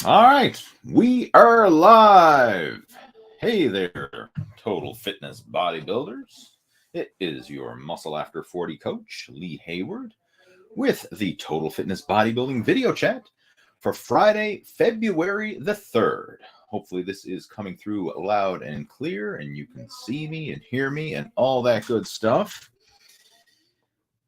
All right, we are live. Hey there, total fitness bodybuilders. It is your Muscle After 40 coach, Lee Hayward, with the Total Fitness Bodybuilding video chat for Friday, February the 3rd. Hopefully, this is coming through loud and clear, and you can see me and hear me and all that good stuff.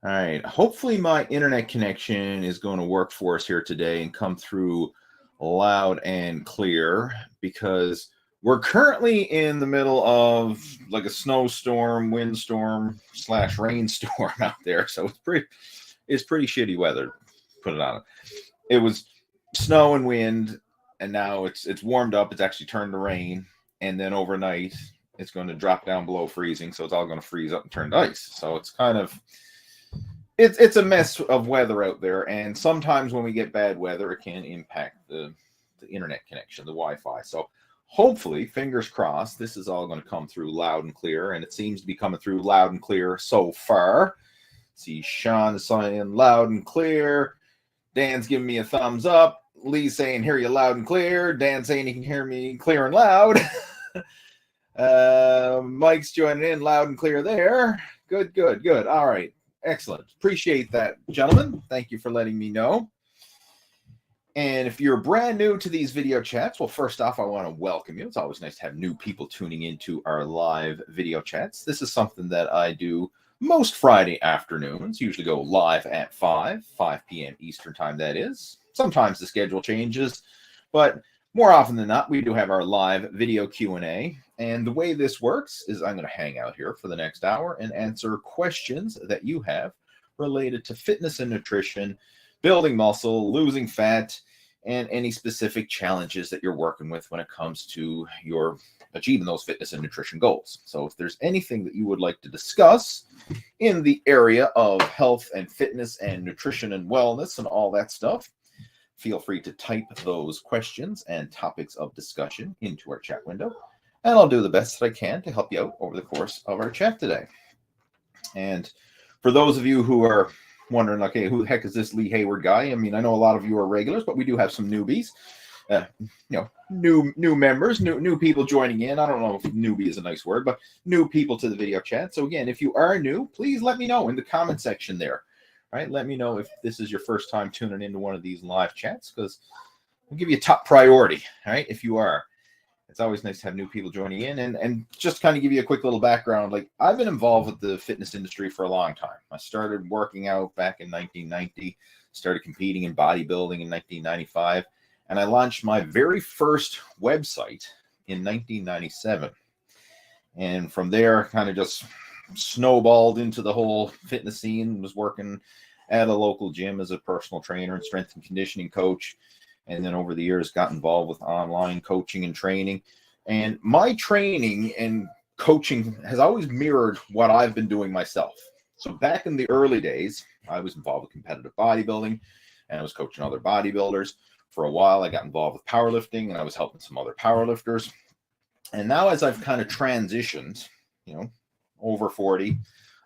All right, hopefully, my internet connection is going to work for us here today and come through loud and clear, because we're currently in the middle of like a snowstorm, windstorm / rainstorm out there. So it's pretty shitty weather. Put it on. It was snow and wind, and now it's warmed up. It's actually turned to rain, and then overnight it's going to drop down below freezing. So it's all going to freeze up and turn to ice. So it's kind of It's a mess of weather out there, and sometimes when we get bad weather, it can impact the internet connection, the Wi-Fi. So hopefully, fingers crossed, this is all going to come through loud and clear, and it seems to be coming through loud and clear so far. See Sean saying loud and clear. Dan's giving me a thumbs up. Lee's saying hear you loud and clear. Dan saying he can hear me clear and loud. Mike's joining in loud and clear there. Good. All right. Excellent. Appreciate that, gentlemen. Thank you for letting me know. And if you're brand new to these video chats, well, first off, I want to welcome you. It's always nice to have new people tuning into our live video chats. This is something that I do most Friday afternoons, usually go live at 5 p.m. Eastern time, that is. Sometimes the schedule changes, but more often than not, we do have our live video Q&A. And the way this works is I'm going to hang out here for the next hour and answer questions that you have related to fitness and nutrition, building muscle, losing fat, and any specific challenges that you're working with when it comes to your achieving those fitness and nutrition goals. So if there's anything that you would like to discuss in the area of health and fitness and nutrition and wellness and all that stuff, feel free to type those questions and topics of discussion into our chat window, and I'll do the best that I can to help you out over the course of our chat today. And for those of you who are wondering, okay, who the heck is this Lee Hayward guy? I mean, I know a lot of you are regulars, but we do have some newbies, new members, new people joining in. I don't know if newbie is a nice word, but new people to the video chat. So again, if you are new, please let me know in the comment section there. All right, let me know if this is your first time tuning into one of these live chats, because we'll give you top priority. All right, if you are. It's always nice to have new people joining in, and just kind of give you a quick little background. Like, I've been involved with the fitness industry for a long time. I started working out back in 1990, started competing in bodybuilding in 1995, and I launched my very first website in 1997. And from there, kind of just snowballed into the whole fitness scene, was working at a local gym as a personal trainer and strength and conditioning coach. And then over the years, got involved with online coaching and training. And my training and coaching has always mirrored what I've been doing myself. So back in the early days, I was involved with competitive bodybuilding, and I was coaching other bodybuilders. For a while, I got involved with powerlifting, and I was helping some other powerlifters. And now, as I've kind of transitioned, over 40,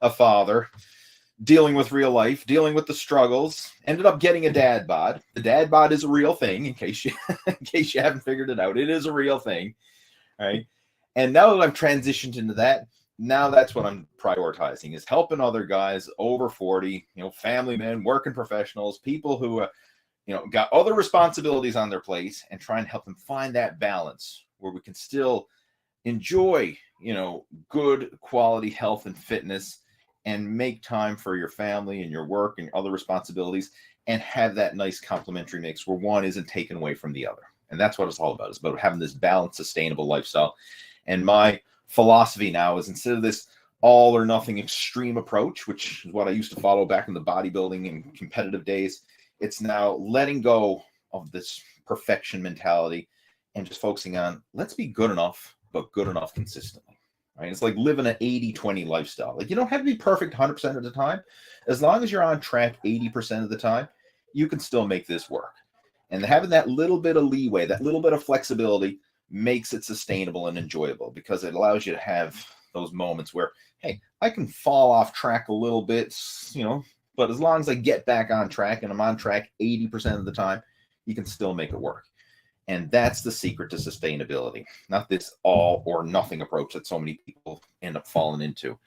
a father, dealing with real life, dealing with the struggles, ended up getting a dad bod. The dad bod is a real thing, in case you haven't figured it out. It is a real thing, right? And now that I've transitioned into that, now that's what I'm prioritizing, is helping other guys over 40, family men, working professionals, people who, got other responsibilities on their plate, and try and help them find that balance where we can still enjoy, good quality health and fitness, and make time for your family and your work and other responsibilities, and have that nice complementary mix where one isn't taken away from the other. And that's what it's all about. It's about having this balanced, sustainable lifestyle. And my philosophy now is, instead of this all or nothing extreme approach, which is what I used to follow back in the bodybuilding and competitive days, it's now letting go of this perfection mentality and just focusing on, let's be good enough, but good enough consistently. Right? It's like living an 80-20 lifestyle. Like, you don't have to be perfect 100% of the time. As long as you're on track 80% of the time, you can still make this work. And having that little bit of leeway, that little bit of flexibility, makes it sustainable and enjoyable, because it allows you to have those moments where, hey, I can fall off track a little bit, but as long as I get back on track and I'm on track 80% of the time, you can still make it work. And that's the secret to sustainability, not this all or nothing approach that so many people end up falling into.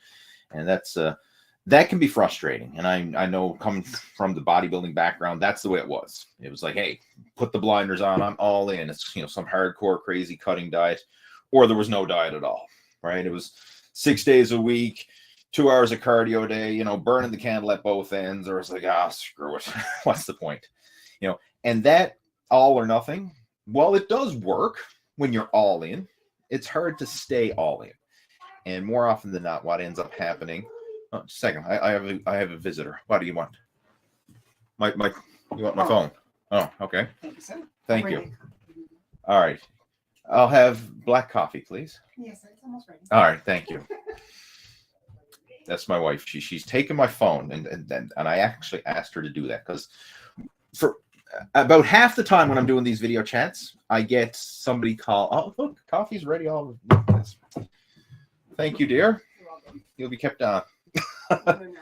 And that can be frustrating. And I know, coming from the bodybuilding background, that's the way it was. It was like, hey, put the blinders on, I'm all in. It's, some hardcore, crazy cutting diet, or there was no diet at all, right? It was 6 days a week, 2 hours of cardio a day, burning the candle at both ends. Or it's like, screw it. What's the point? And that all or nothing, well, it does work when you're all in. It's hard to stay all in. And more often than not, what ends up happening, oh, just a second, I have a visitor. What do you want? You want my phone? Oh, okay. Thank you, sir. Thank you. All right. I'll have black coffee, please. Yes, it's almost ready. All right, thank you. That's my wife. She's taken my phone, and I actually asked her to do that because for about half the time when I'm doing these video chats, I get somebody call. Oh, look, coffee's ready. All this. Thank you, dear. You're welcome. You'll be kept on. No.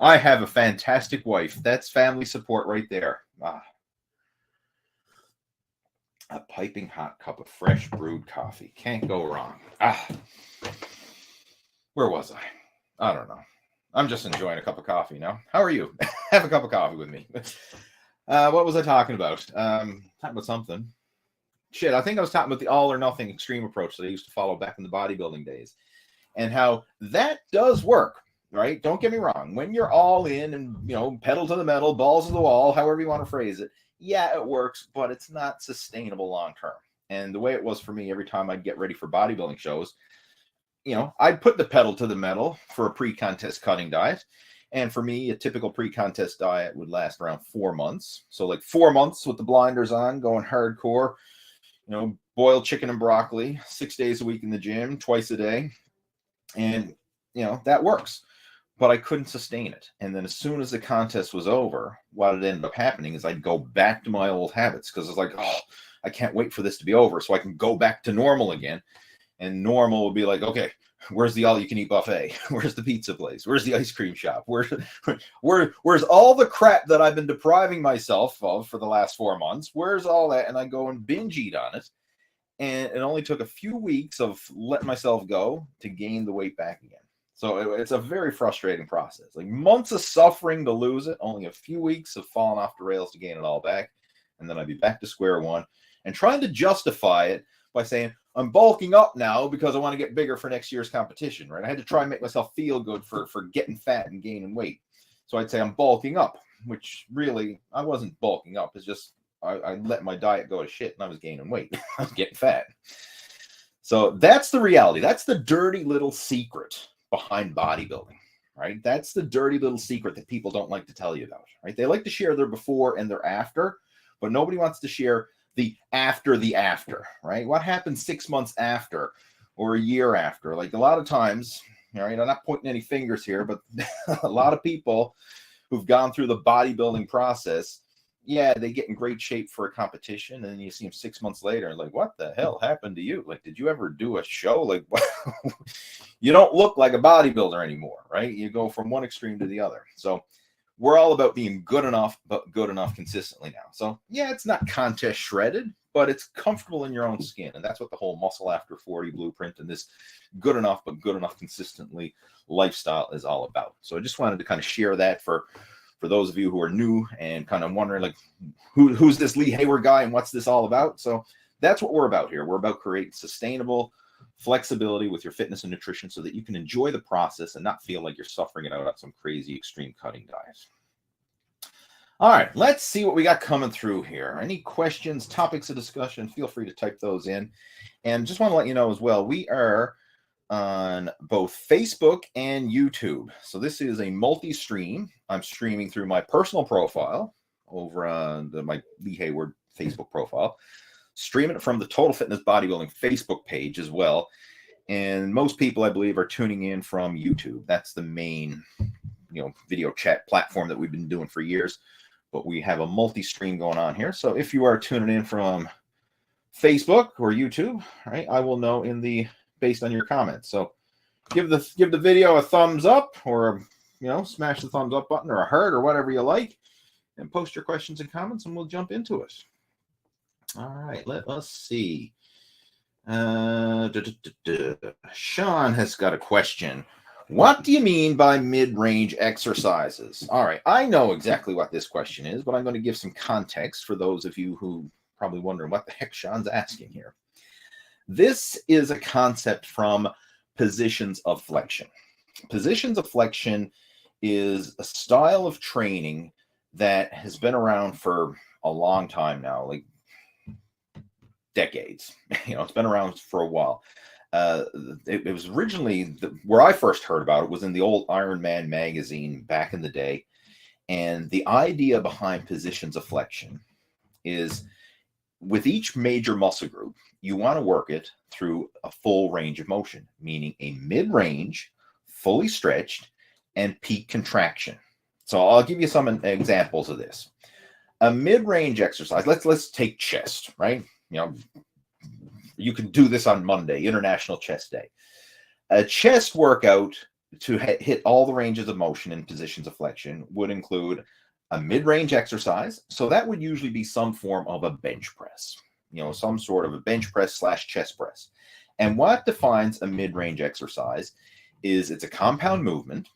I have a fantastic wife. That's family support right there. A piping hot cup of fresh brewed coffee. Can't go wrong. Where was I? I don't know. I'm just enjoying a cup of coffee now. How are you? Have a cup of coffee with me. What was I talking about? Talking about something. Shit, I think I was talking about the all or nothing extreme approach that I used to follow back in the bodybuilding days. And how that does work, right? Don't get me wrong. When you're all in and, pedal to the metal, balls to the wall, however you want to phrase it, yeah, it works, but it's not sustainable long term. And the way it was for me, every time I'd get ready for bodybuilding shows, I'd put the pedal to the metal for a pre-contest cutting diet. And for me, a typical pre-contest diet would last around 4 months. So like 4 months with the blinders on, going hardcore, boiled chicken and broccoli, 6 days a week in the gym, twice a day. And, that works. But I couldn't sustain it. And then as soon as the contest was over, what had ended up happening is I'd go back to my old habits because it's like, I can't wait for this to be over so I can go back to normal again. And normal would be like, okay, where's the all-you-can-eat buffet? Where's the pizza place? Where's the ice cream shop? Where's all the crap that I've been depriving myself of for the last 4 months? Where's all that? And I go and binge eat on it. And it only took a few weeks of letting myself go to gain the weight back again. So it's a very frustrating process. Like months of suffering to lose it, only a few weeks of falling off the rails to gain it all back. And then I'd be back to square one and trying to justify it by saying, I'm bulking up now because I want to get bigger for next year's competition, right? I had to try and make myself feel good for getting fat and gaining weight. So I'd say I'm bulking up, which really, I wasn't bulking up. It's just I let my diet go to shit and I was gaining weight. I was getting fat. So that's the reality. That's the dirty little secret behind bodybuilding, right? That's the dirty little secret that people don't like to tell you about, right? They like to share their before and their after, but nobody wants to share the after, right? What happens 6 months after or a year after? Like a lot of times, right? I'm not pointing any fingers here, but a lot of people who've gone through the bodybuilding process, yeah, they get in great shape for a competition, and then you see them 6 months later, and like, what the hell happened to you? Like, did you ever do a show? Like, what? You don't look like a bodybuilder anymore, right? You go from one extreme to the other. So we're all about being good enough, but good enough consistently now. So yeah, it's not contest shredded, but it's comfortable in your own skin. And that's what the whole muscle after 40 blueprint and this good enough, but good enough consistently lifestyle is all about. So I just wanted to kind of share that for those of you who are new and kind of wondering like, who's this Lee Hayward guy and what's this all about? So that's what we're about here. We're about creating sustainable flexibility with your fitness and nutrition so that you can enjoy the process and not feel like you're suffering it out on some crazy extreme cutting diet. All right, let's see what we got coming through here. Any questions, topics of discussion, feel free to type those in. And just want to let you know as well, we are on both Facebook and YouTube. So this is a multi-stream. I'm streaming through my personal profile over on my Lee Hayward Facebook profile, streaming it from the Total Fitness Bodybuilding Facebook page as well. And most people, I believe, are tuning in from YouTube. That's the main, video chat platform that we've been doing for years. But we have a multi-stream going on here. So if you are tuning in from Facebook or YouTube, right, I will know based on your comments. So give the video a thumbs up, or smash the thumbs up button, or a heart, or whatever you like. and post your questions and comments, and we'll jump into it. All right, let us see. Sean has got a question. What do you mean by mid-range exercises? All right, I know exactly what this question is, but I'm going to give some context for those of you who probably wondering what the heck Sean's asking here. This is a concept from positions of flexion. Positions of flexion is a style of training that has been around for a long time now, like decades. It's been around for a while. It was originally where I first heard about it was in the old Iron Man magazine back in the day. And the idea behind positions of flexion is with each major muscle group, you want to work it through a full range of motion, meaning a mid-range, fully stretched, and peak contraction. So I'll give you some examples of this. A mid-range exercise, let's take chest, right? You can do this on Monday, International Chest Day. A chest workout to hit all the ranges of motion in positions of flexion would include a mid-range exercise. So that would usually be some form of a bench press, some sort of a bench press / chest press. And what defines a mid-range exercise is it's a compound movement,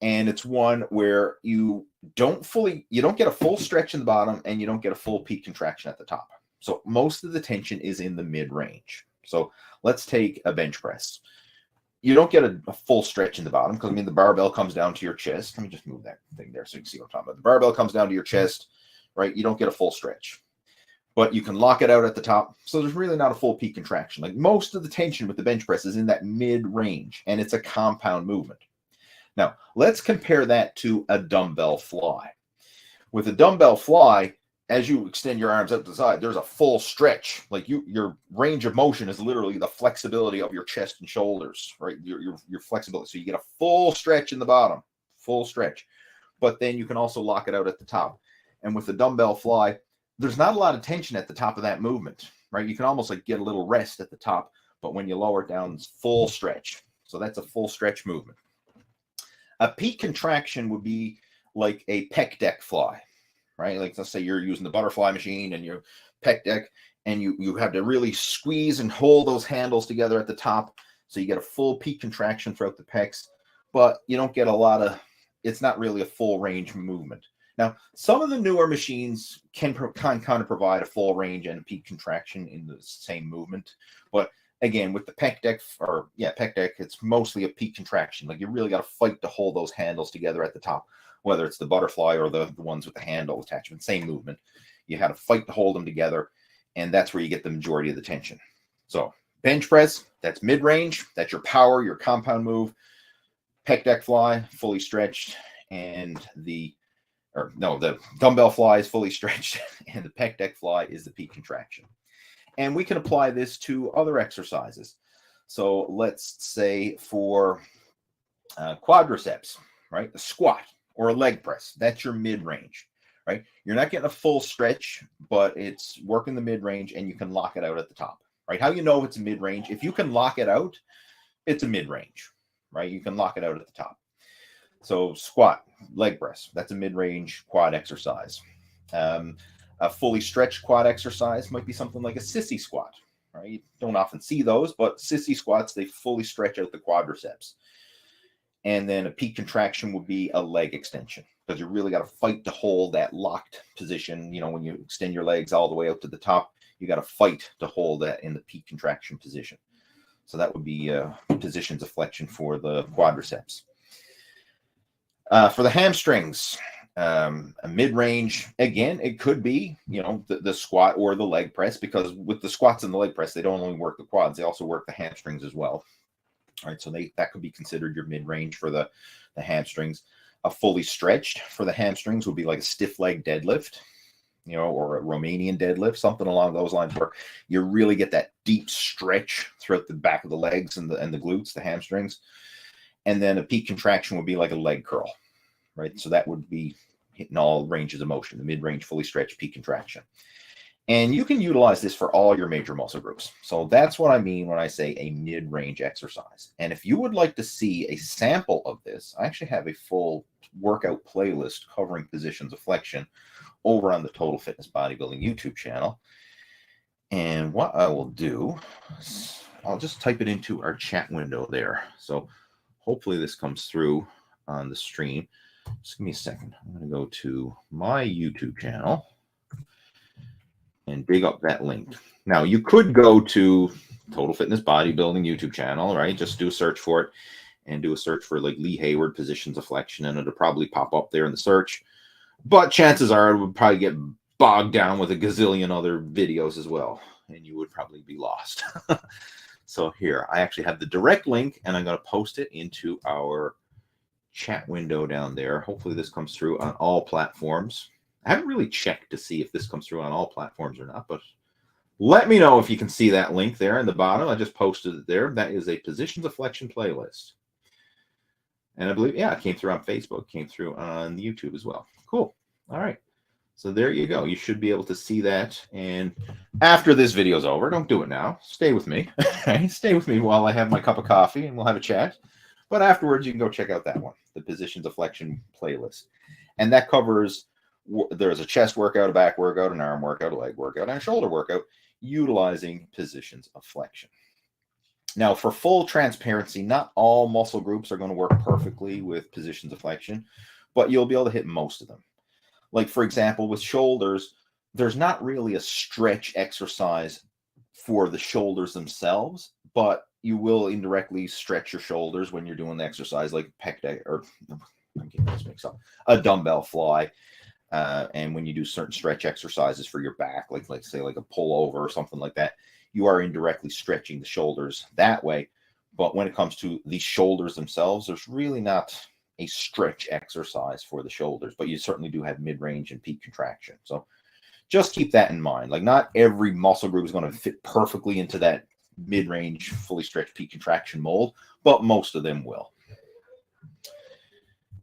and it's one where you don't get a full stretch in the bottom and you don't get a full peak contraction at the top. So most of the tension is in the mid-range. So let's take a bench press. You don't get a full stretch in the bottom because, the barbell comes down to your chest. Let me just move that thing there so you can see what I'm talking about. The barbell comes down to your chest, right? You don't get a full stretch, but you can lock it out at the top. So there's really not a full peak contraction. Like most of the tension with the bench press is in that mid-range, and it's a compound movement. Now, let's compare that to a dumbbell fly. With a dumbbell fly, as you extend your arms out to the side, there's a full stretch. Like your range of motion is literally the flexibility of your chest and shoulders, right? Your flexibility. So you get a full stretch in the bottom, full stretch. But then you can also lock it out at the top. And with the dumbbell fly, there's not a lot of tension at the top of that movement, right? You can almost like get a little rest at the top, but when you lower it down, it's full stretch. So that's a full stretch movement. A peak contraction would be like a pec deck fly, right? Like let's say you're using the butterfly machine and your pec deck, and you have to really squeeze and hold those handles together at the top. So you get a full peak contraction throughout the pecs, but you don't get it's not really a full range movement. Now, some of the newer machines can kind of provide a full range and a peak contraction in the same movement. But again, with the pec deck, it's mostly a peak contraction. Like you really got to fight to hold those handles together at the top, whether it's the butterfly or the ones with the handle attachment, same movement. You had to fight to hold them together, and that's where you get the majority of the tension. So bench press, that's mid-range. That's your power, your compound move. Pec deck fly, fully stretched, and the dumbbell fly is fully stretched, and the pec deck fly is the peak contraction. And we can apply this to other exercises. So let's say for quadriceps, right? The squat or a leg press, that's your mid-range, right? You're not getting a full stretch, but it's working the mid-range, and you can lock it out at the top, right? How you know it's a mid-range? If you can lock it out, it's a mid-range, right? You can lock it out at the top. So squat, leg press, that's a mid-range quad exercise. A fully stretched quad exercise might be something like a sissy squat, right? You don't often see those, but sissy squats, they fully stretch out the quadriceps. And then a peak contraction would be a leg extension, because you really got to fight to hold that locked position. When you extend your legs all the way out to the top, you got to fight to hold that in the peak contraction position. So that would be positions of flexion for the quadriceps. For the hamstrings, a mid-range, again, it could be, the squat or the leg press, because with the squats and the leg press, they don't only work the quads, they also work the hamstrings as well. All right, so that could be considered your mid-range for the hamstrings. A fully stretched for the hamstrings would be like a stiff leg deadlift, or a Romanian deadlift, something along those lines, where you really get that deep stretch throughout the back of the legs and the glutes, the hamstrings. And then a peak contraction would be like a leg curl, right? So that would be hitting all ranges of motion, the mid-range fully stretched peak contraction. And you can utilize this for all your major muscle groups. So that's what I mean when I say a mid-range exercise. And if you would like to see a sample of this, I actually have a full workout playlist covering positions of flexion over on the Total Fitness Bodybuilding YouTube channel. And what I will do is I'll just type it into our chat window there. So hopefully this comes through on the stream. Just give me a second. I'm going to go to my YouTube channel and dig up that link. Now, you could go to Total Fitness Bodybuilding YouTube channel, right? Just do a search for it and do a search for like Lee Hayward positions of flexion, and it'll probably pop up there in the search. But chances are it would probably get bogged down with a gazillion other videos as well, and you would probably be lost. So here, I actually have the direct link, and I'm going to post it into our chat window down there. Hopefully this comes through on all platforms. I haven't really checked to see if this comes through on all platforms or not, but let me know if you can see that link there in the bottom. I just posted it there. That is a positions of flexion playlist. And I believe, yeah, it came through on Facebook, came through on YouTube as well. Cool. All right. So there you go. You should be able to see that. And after this video is over, don't do it now. Stay with me. Stay with me while I have my cup of coffee and we'll have a chat. But afterwards, you can go check out that one, the positions of flexion playlist. And that covers, there's a chest workout, a back workout, an arm workout, a leg workout, and a shoulder workout utilizing positions of flexion. Now, for full transparency, not all muscle groups are going to work perfectly with positions of flexion, but you'll be able to hit most of them. Like, for example, with shoulders, there's not really a stretch exercise for the shoulders themselves, but you will indirectly stretch your shoulders when you're doing the exercise, like pec deck, or I'm getting this mixed up, a dumbbell fly. And when you do certain stretch exercises for your back, like say like a pullover or something like that, you are indirectly stretching the shoulders that way. But when it comes to the shoulders themselves, there's really not a stretch exercise for the shoulders, but you certainly do have mid-range and peak contraction. So just keep that in mind. Like, not every muscle group is going to fit perfectly into that mid-range, fully stretched peak contraction mold, but most of them will.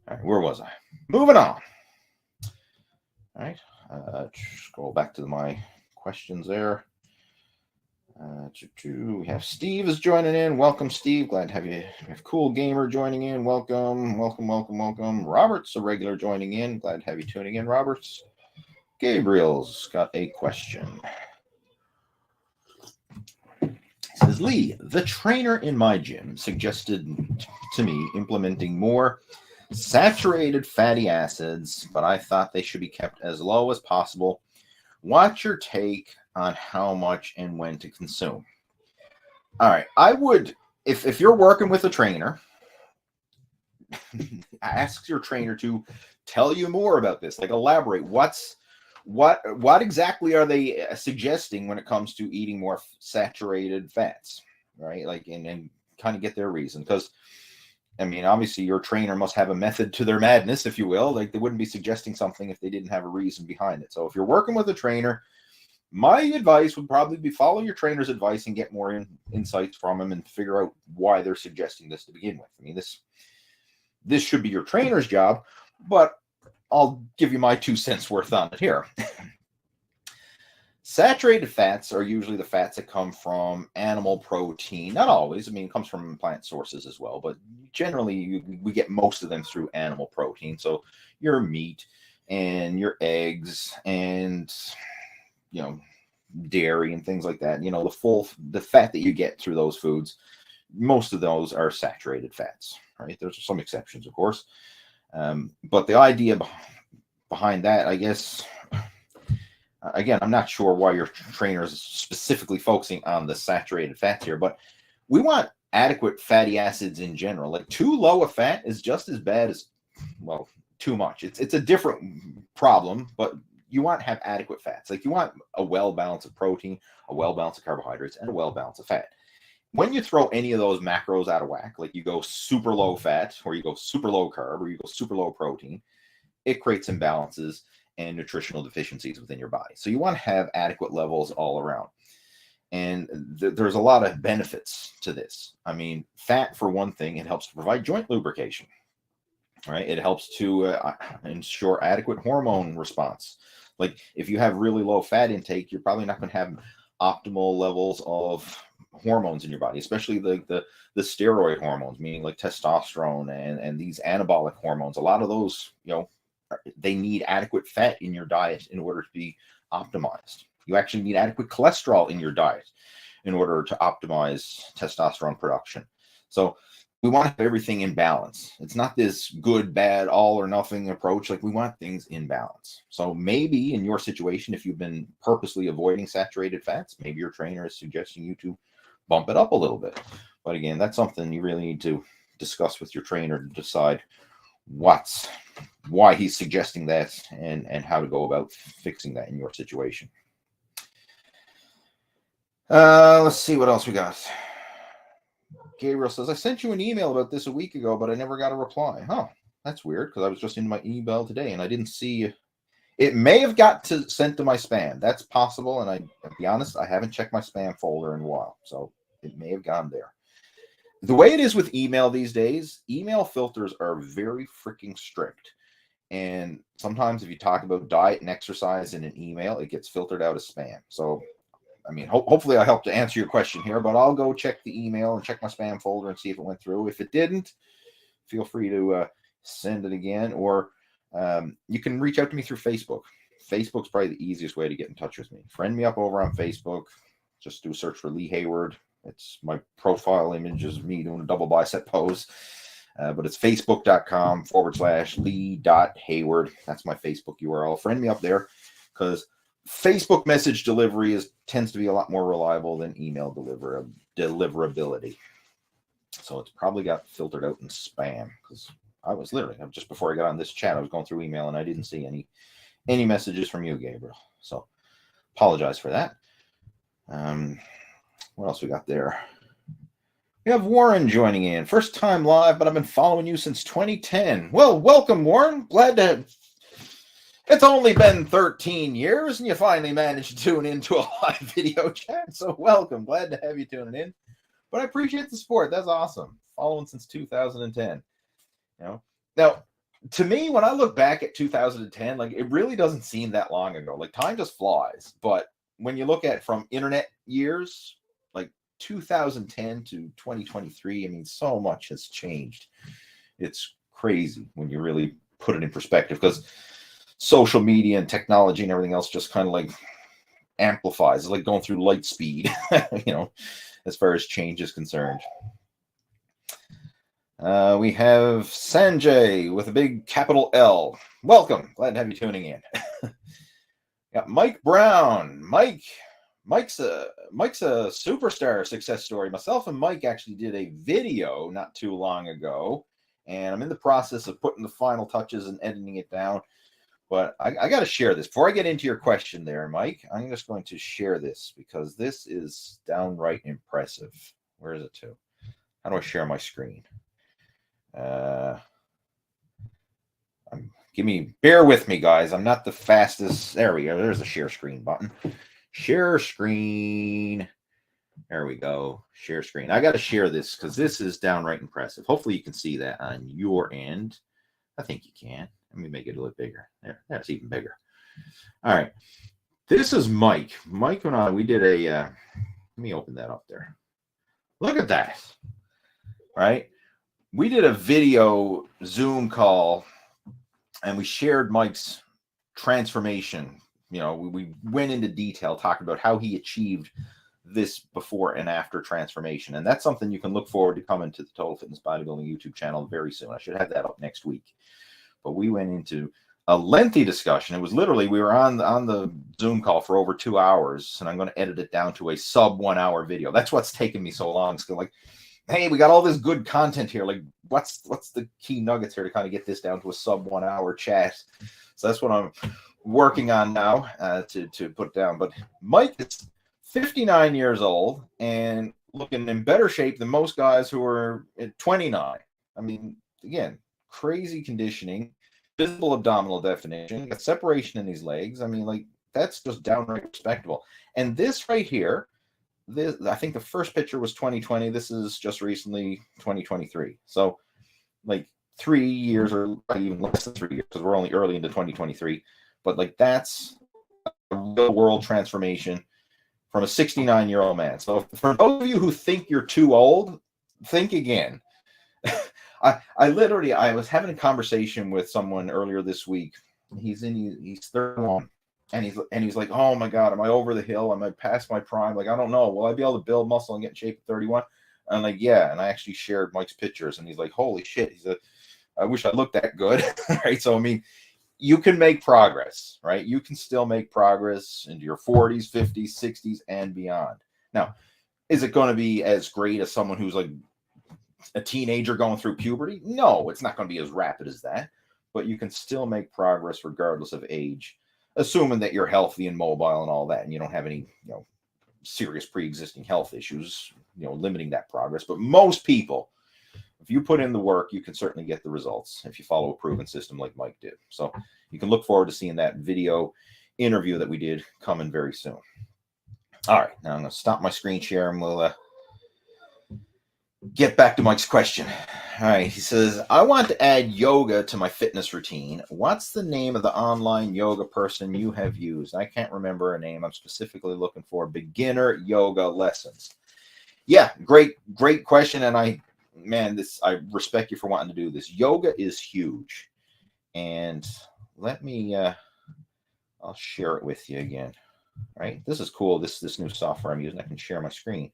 All right, where was I? Moving on. All right, scroll back to my questions there. We have Steve is joining in. Welcome, Steve. Glad to have you. We have Cool Gamer joining in. Welcome, welcome, welcome, welcome. Robert's a regular joining in. Glad to have you tuning in, Roberts. Gabriel's got a question. He says, Lee, the trainer in my gym suggested to me implementing more saturated fatty acids, but I thought they should be kept as low as possible. What's your take on how much and when to consume? All right, I would, if you're working with a trainer, ask your trainer to tell you more about this. Like, elaborate. What exactly are they suggesting when it comes to eating more saturated fats, right? Like, and kind of get their reason, because I mean, obviously your trainer must have a method to their madness, if you will. Like, they wouldn't be suggesting something if they didn't have a reason behind it. So if you're working with a trainer, my advice would probably be follow your trainer's advice and get more insights from them and figure out why they're suggesting this to begin with. I mean, this should be your trainer's job, but I'll give you my 2 cents worth on it here. Saturated fats are usually the fats that come from animal protein. Not always. I mean, it comes from plant sources as well, but generally we get most of them through animal protein. So your meat and your eggs and, you know, dairy and things like that. You know, the fat that you get through those foods, most of those are saturated fats, right? There's some exceptions, of course. But the idea behind that, I guess, again, I'm not sure why your trainer is specifically focusing on the saturated fats here, but we want adequate fatty acids in general. Like, too low a fat is just as bad as, well, too much. It's a different problem, but you want to have adequate fats. Like, you want a well balance of protein, a well balance of carbohydrates, and a well balance of fat. When you throw any of those macros out of whack, like you go super low fat, or you go super low carb, or you go super low protein, it creates imbalances and nutritional deficiencies within your body. So you want to have adequate levels all around. And there's a lot of benefits to this. I mean, fat, for one thing, it helps to provide joint lubrication. right? It helps to ensure adequate hormone response. Like if you have really low fat intake, you're probably not going to have optimal levels of hormones in your body, especially the steroid hormones, meaning like testosterone and these anabolic hormones. A lot of those, they need adequate fat in your diet in order to be optimized. You actually need adequate cholesterol in your diet in order to optimize testosterone production. So we want to have everything in balance. It's not this good, bad, all or nothing approach. Like we want things in balance. So maybe in your situation, if you've been purposely avoiding saturated fats, maybe your trainer is suggesting you to bump it up a little bit. But again, that's something you really need to discuss with your trainer to decide why he's suggesting that and how to go about fixing that in your situation. Let's see what else we got. Gabriel says, I sent you an email about this a week ago, but I never got a reply. Oh, that's weird, because I was just in my email today and I didn't see. It may have got sent to my spam. That's possible. And I'll be honest, I haven't checked my spam folder in a while. So it may have gone there. The way it is with email these days, email filters are very freaking strict. And sometimes if you talk about diet and exercise in an email, it gets filtered out as spam. So I mean, hopefully I helped to answer your question here, but I'll go check the email and check my spam folder and see if it went through. If it didn't, feel free to send it again, or you can reach out to me through Facebook. Facebook's probably the easiest way to get in touch with me. Friend me up over on Facebook. Just do a search for Lee Hayward. It's my profile image is me doing a double bicep pose, but it's facebook.com/Lee.Hayward. That's my Facebook URL. Friend me up there, because Facebook message delivery tends to be a lot more reliable than email deliverability. So it's probably got filtered out in spam, because I was just before I got on this chat, I was going through email and I didn't see any messages from you, Gabriel. So apologize for that. What else we got there? We have Warren joining in. First time live, but I've been following you since 2010. Well, welcome, Warren. Glad to. It's only been 13 years, and you finally managed to tune into a live video chat. So welcome. Glad to have you tuning in. But I appreciate the support. That's awesome. Following since 2010. Now, to me, when I look back at 2010, like it really doesn't seem that long ago. Like time just flies. But when you look at from internet years, like 2010 to 2023, I mean, so much has changed. It's crazy when you really put it in perspective, because social media and technology and everything else just kind of like amplifies. It's like going through light speed, as far as change is concerned. We have Sanjay with a big capital L. Welcome. Glad to have you tuning in. Got Mike Brown. Mike's a superstar success story. Myself and Mike actually did a video not too long ago, and I'm in the process of putting the final touches and editing it down. But I got to share this. Before I get into your question there, Mike, I'm just going to share this because this is downright impressive. Where is it to? How do I share my screen? Bear with me, guys. I'm not the fastest. There we go. There's the share screen button. Share screen. There we go. Share screen. I got to share this because this is downright impressive. Hopefully you can see that on your end. I think you can. Let me make it a little bigger. There, that's even bigger. All right. This is Mike. Mike and I, we did let me open that up there. Look at that. All right. We did a video Zoom call and we shared Mike's transformation. We went into detail talking about how he achieved this before and after transformation. And that's something you can look forward to coming to the Total Fitness Bodybuilding YouTube channel very soon. I should have that up next week. But we went into a lengthy discussion. It was literally, we were on the Zoom call for over 2 hours, and I'm going to edit it down to a sub 1 hour video. That's what's taken me so long. It's like, hey, we got all this good content here. Like, what's the key nuggets here to kind of get this down to a sub 1 hour chat? So that's what I'm working on now to put down. But Mike is 59 years old and looking in better shape than most guys who are at 29. I mean, again, crazy conditioning, visible abdominal definition, got separation in his legs. I mean, like, that's just downright respectable. And this right here, I think the first picture was 2020. This is just recently 2023. So, like, 3 years or even less than 3 years, because we're only early into 2023. But like that's a real world transformation from a 69-year-old man. So for those of you who think you're too old, think again. I was having a conversation with someone earlier this week. He's 31, and he's like, oh my God, am I over the hill? Am I past my prime? Like, I don't know. Will I be able to build muscle and get in shape at 31? And I'm like, yeah. And I actually shared Mike's pictures, and he's like, holy shit. He said, I wish I looked that good. Right. So I mean, you can make progress, right? You can still make progress into your 40s, 50s, 60s, and beyond. Now, is it going to be as great as someone who's like a teenager going through puberty? No, it's not going to be as rapid as that, but you can still make progress regardless of age, assuming that you're healthy and mobile and all that, and you don't have any, serious pre-existing health issues, limiting that progress. But most people, if you put in the work, you can certainly get the results if you follow a proven system like Mike did. So you can look forward to seeing that video interview that we did coming very soon. All right, now I'm going to stop my screen share and we'll get back to Mike's question. All right, he says, I want to add yoga to my fitness routine. What's the name of the online yoga person you have used? I can't remember a name. I'm specifically looking for beginner yoga lessons. Yeah, great question. And I respect you for wanting to do this. Yoga is huge. And let me, I'll share it with you again. All right, this is cool. This new software I'm using, I can share my screen,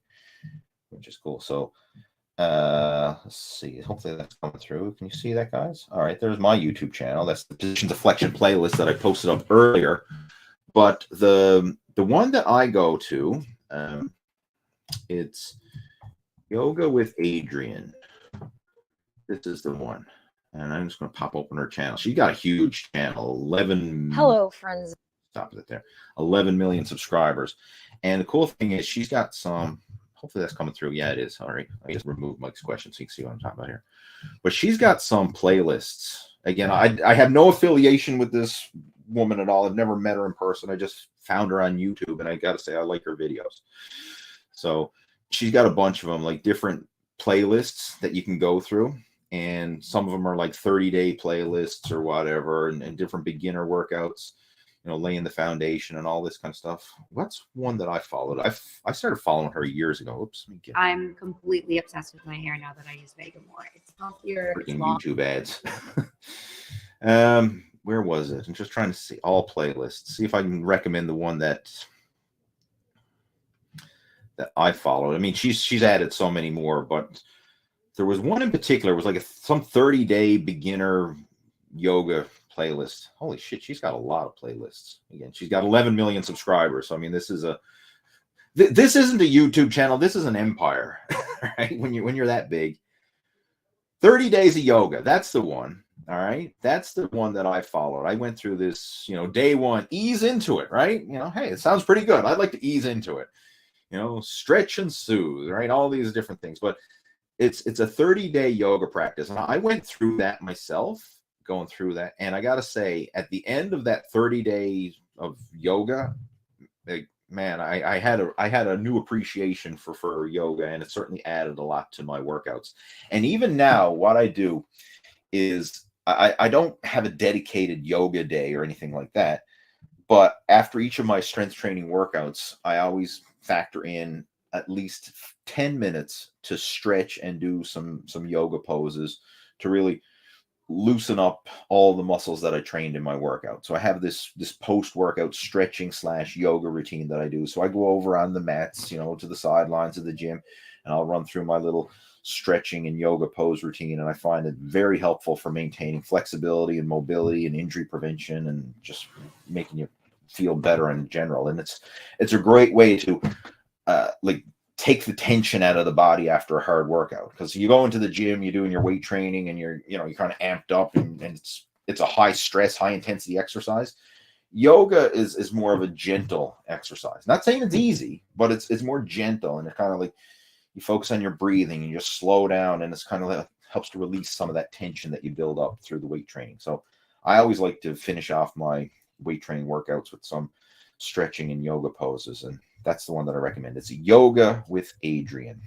which is cool. So let's see. Hopefully that's coming through. Can you see that, guys? All right, there's my YouTube channel. That's the position deflection playlist that I posted up earlier. But the one that I go to, it's Yoga with Adrian. This is the one. And I'm just going to pop open her channel. She got a huge channel, 11. Hello, friends. Stop it there. 11 million subscribers. And the cool thing is she's got some, hopefully that's coming through. Yeah, it is. All right. I just removed Mike's question so you can see what I'm talking about here. But she's got some playlists. Again, I have no affiliation with this woman at all. I've never met her in person. I just found her on YouTube, and I got to say, I like her videos. So she's got a bunch of them, like different playlists that you can go through. And some of them are like 30-day playlists or whatever, and different beginner workouts, laying the foundation and all this kind of stuff. What's one that I followed? I started following her years ago. Oops. I'm completely obsessed with my hair now that I use Vega more. It's healthier. Freaking YouTube ads. Where was it? I'm just trying to see all playlists. See if I can recommend the one that I followed. I mean, she's added so many more, but there was one in particular. It was like some 30-day beginner yoga playlist. Holy shit, she's got a lot of playlists. Again, she's got 11 million subscribers. So I mean, this isn't a YouTube channel. This is an empire, right? When you're that big. 30 days of yoga. That's the one. All right. That's the one that I followed. I went through this, day one, ease into it, right? Hey, it sounds pretty good. I'd like to ease into it. Stretch and soothe, right? All these different things. But it's a 30-day yoga practice. And I went through that myself, going through that. And I got to say, at the end of that 30 days of yoga, man, I had a new appreciation for yoga, and it certainly added a lot to my workouts. And even now, what I do is I don't have a dedicated yoga day or anything like that. But after each of my strength training workouts, I always factor in at least 10 minutes to stretch and do some yoga poses to really loosen up all the muscles that I trained in my workout. So I have this post-workout stretching / yoga routine that I do. So I go over on the mats, to the sidelines of the gym, and I'll run through my little stretching and yoga pose routine. And I find it very helpful for maintaining flexibility and mobility and injury prevention and just making you feel better in general. And it's a great way to take the tension out of the body after a hard workout, because you go into the gym, you're doing your weight training, and you're kind of amped up, and it's a high stress, high intensity exercise. Yoga is more of a gentle exercise. Not saying it's easy, but it's more gentle, and it's kind of like you focus on your breathing and you just slow down, and it's kind of like helps to release some of that tension that you build up through the weight training. So I always like to finish off my weight training workouts with some stretching and yoga poses, and that's the one that I recommend. It's Yoga with Adrian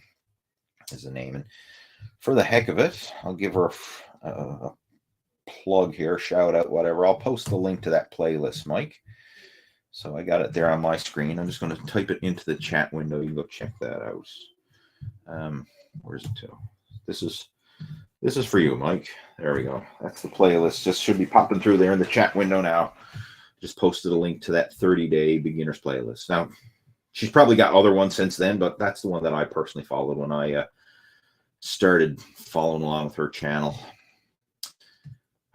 is the name. And for the heck of it, I'll give her a plug here, shout out, whatever. I'll post the link to that playlist, Mike. So I got it there on my screen. I'm just going to type it into the chat window. You can go check that out. Where's it to? This is for you, Mike. There we go. That's the playlist. Just should be popping through there in the chat window now. Just posted a link to that 30-day beginners playlist. Now, she's probably got other ones since then, but that's the one that I personally followed when I started following along with her channel.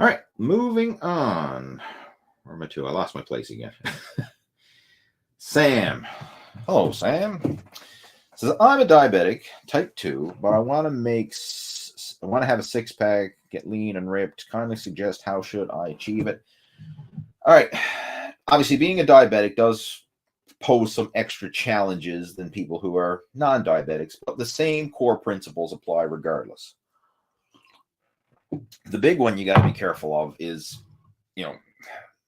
All right, moving on. Where am I to? I lost my place again. Sam. Hello, Sam. Says, I'm a diabetic, type 2, but I want to have a six-pack, get lean and ripped. Kindly suggest how should I achieve it? All right. Obviously, being a diabetic does pose some extra challenges than people who are non-diabetics, but the same core principles apply regardless. The big one you got to be careful of is,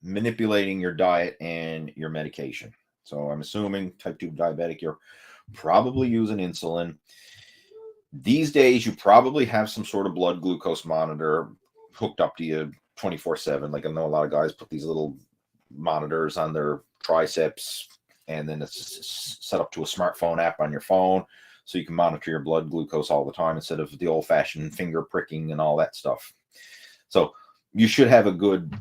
manipulating your diet and your medication. So I'm assuming type 2 diabetic, you're probably using insulin. These days, you probably have some sort of blood glucose monitor hooked up to you 24/7. Like I know a lot of guys put these little monitors on their triceps, and then it's set up to a smartphone app on your phone, so you can monitor your blood glucose all the time instead of the old-fashioned finger pricking and all that stuff. So you should have a good,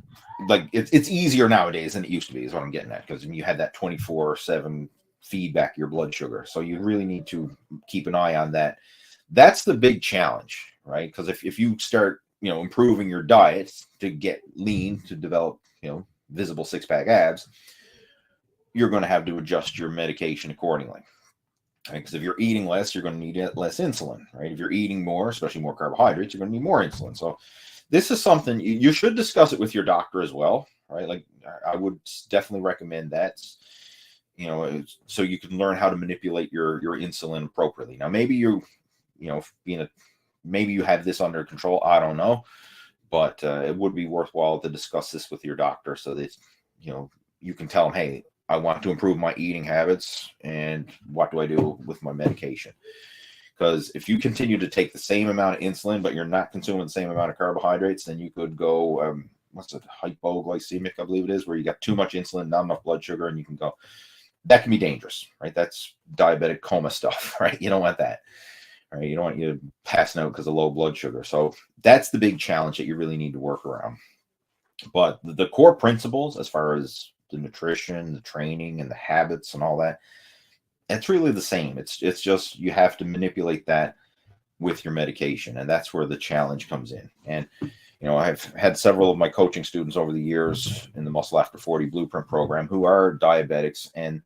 it's easier nowadays than it used to be, is what I'm getting at, because you had that 24/7 feedback your blood sugar. So you really need to keep an eye on that. That's the big challenge, right? Because if you start, improving your diet to get lean, to develop, visible six-pack abs, you're going to have to adjust your medication accordingly. Right? Because if you're eating less, you're going to need less insulin, right? If you're eating more, especially more carbohydrates, you're going to need more insulin. So this is something you should discuss it with your doctor as well, right? Like I would definitely recommend that, so you can learn how to manipulate your insulin appropriately. Now, maybe maybe you have this under control. I don't know, but it would be worthwhile to discuss this with your doctor so that, you can tell them, hey, I want to improve my eating habits, and what do I do with my medication? Because if you continue to take the same amount of insulin, but you're not consuming the same amount of carbohydrates, then you could go, hypoglycemic, I believe it is, where you got too much insulin, not enough blood sugar, and you can go. That can be dangerous, right? That's diabetic coma stuff, right? You don't want that, right? You don't want you passing out because of low blood sugar. So that's the big challenge that you really need to work around. But the core principles, as far as the nutrition, the training, and the habits and all that, it's really the same. It's just you have to manipulate that with your medication, and that's where the challenge comes in. And I've had several of my coaching students over the years in the Muscle After 40 Blueprint program who are diabetics, and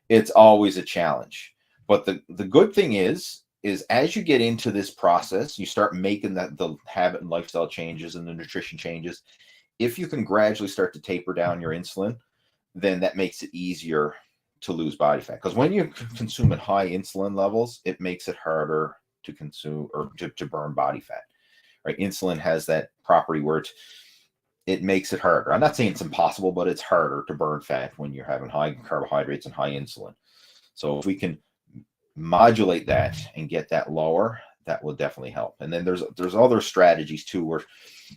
it's always a challenge. But the good thing is as you get into this process, you start making the habit and lifestyle changes and the nutrition changes. If you can gradually start to taper down your insulin, then that makes it easier to lose body fat. Because when you're consuming high insulin levels, it makes it harder to consume or to burn body fat. Right? Insulin has that property where it makes it harder. I'm not saying it's impossible, but it's harder to burn fat when you're having high carbohydrates and high insulin. So if we can modulate that and get that lower, that will definitely help. And then there's other strategies too, where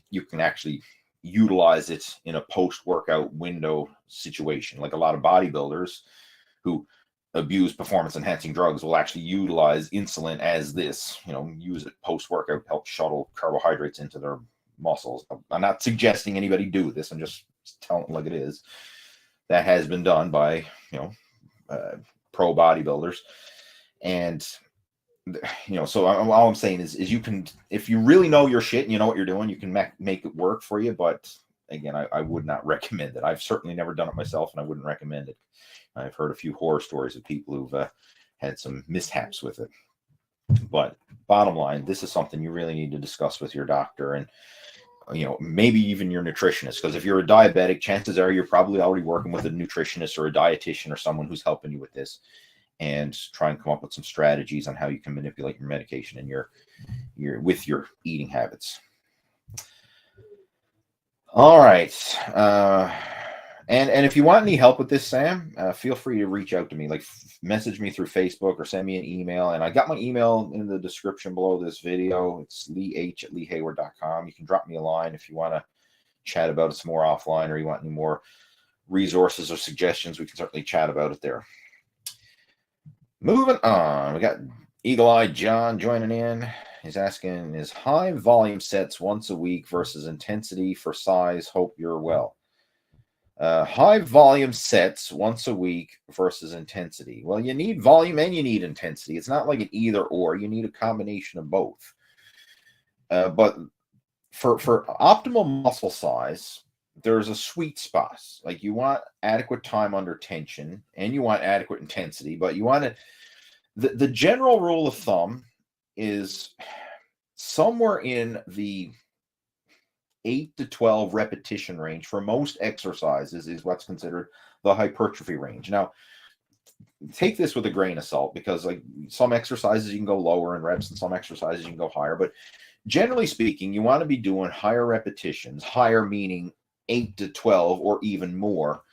you can actually utilize it in a post-workout window situation. Like a lot of bodybuilders who abuse performance-enhancing drugs will actually utilize insulin as this, use it post-workout, help shuttle carbohydrates into their muscles. I'm not suggesting anybody do this. I'm just telling it like it is. That has been done by, pro bodybuilders. And, so all I'm saying is you can, if you really know your shit and you know what you're doing, you can make it work for you. But again, I would not recommend it. I've certainly never done it myself, and I wouldn't recommend it. I've heard a few horror stories of people who've had some mishaps with it. But bottom line, this is something you really need to discuss with your doctor and, maybe even your nutritionist. Because if you're a diabetic, chances are you're probably already working with a nutritionist or a dietitian or someone who's helping you with this, and try and come up with some strategies on how you can manipulate your medication and your eating habits. All right. And if you want any help with this, Sam, feel free to reach out to me. Like message me through Facebook or send me an email. And I got my email in the description below this video. It's leeh@leehayward.com. You can drop me a line if you want to chat about it some more offline, or you want any more resources or suggestions. We can certainly chat about it there. Moving on, we got Eagle-Eyed John joining in. He's asking, is high volume sets once a week versus intensity for size? Hope you're well. High volume sets once a week versus intensity. Well, you need volume and you need intensity. It's not like an either or. You need a combination of both. But for optimal muscle size, there's a sweet spot. Like you want adequate time under tension and you want adequate intensity, but you want to, the general rule of thumb is somewhere in the 8 to 12 repetition range for most exercises is what's considered the hypertrophy range. Now, take this with a grain of salt, because like some exercises you can go lower in reps and some exercises you can go higher. But generally speaking, you want to be doing higher repetitions, higher meaning 8 to 12 or even more,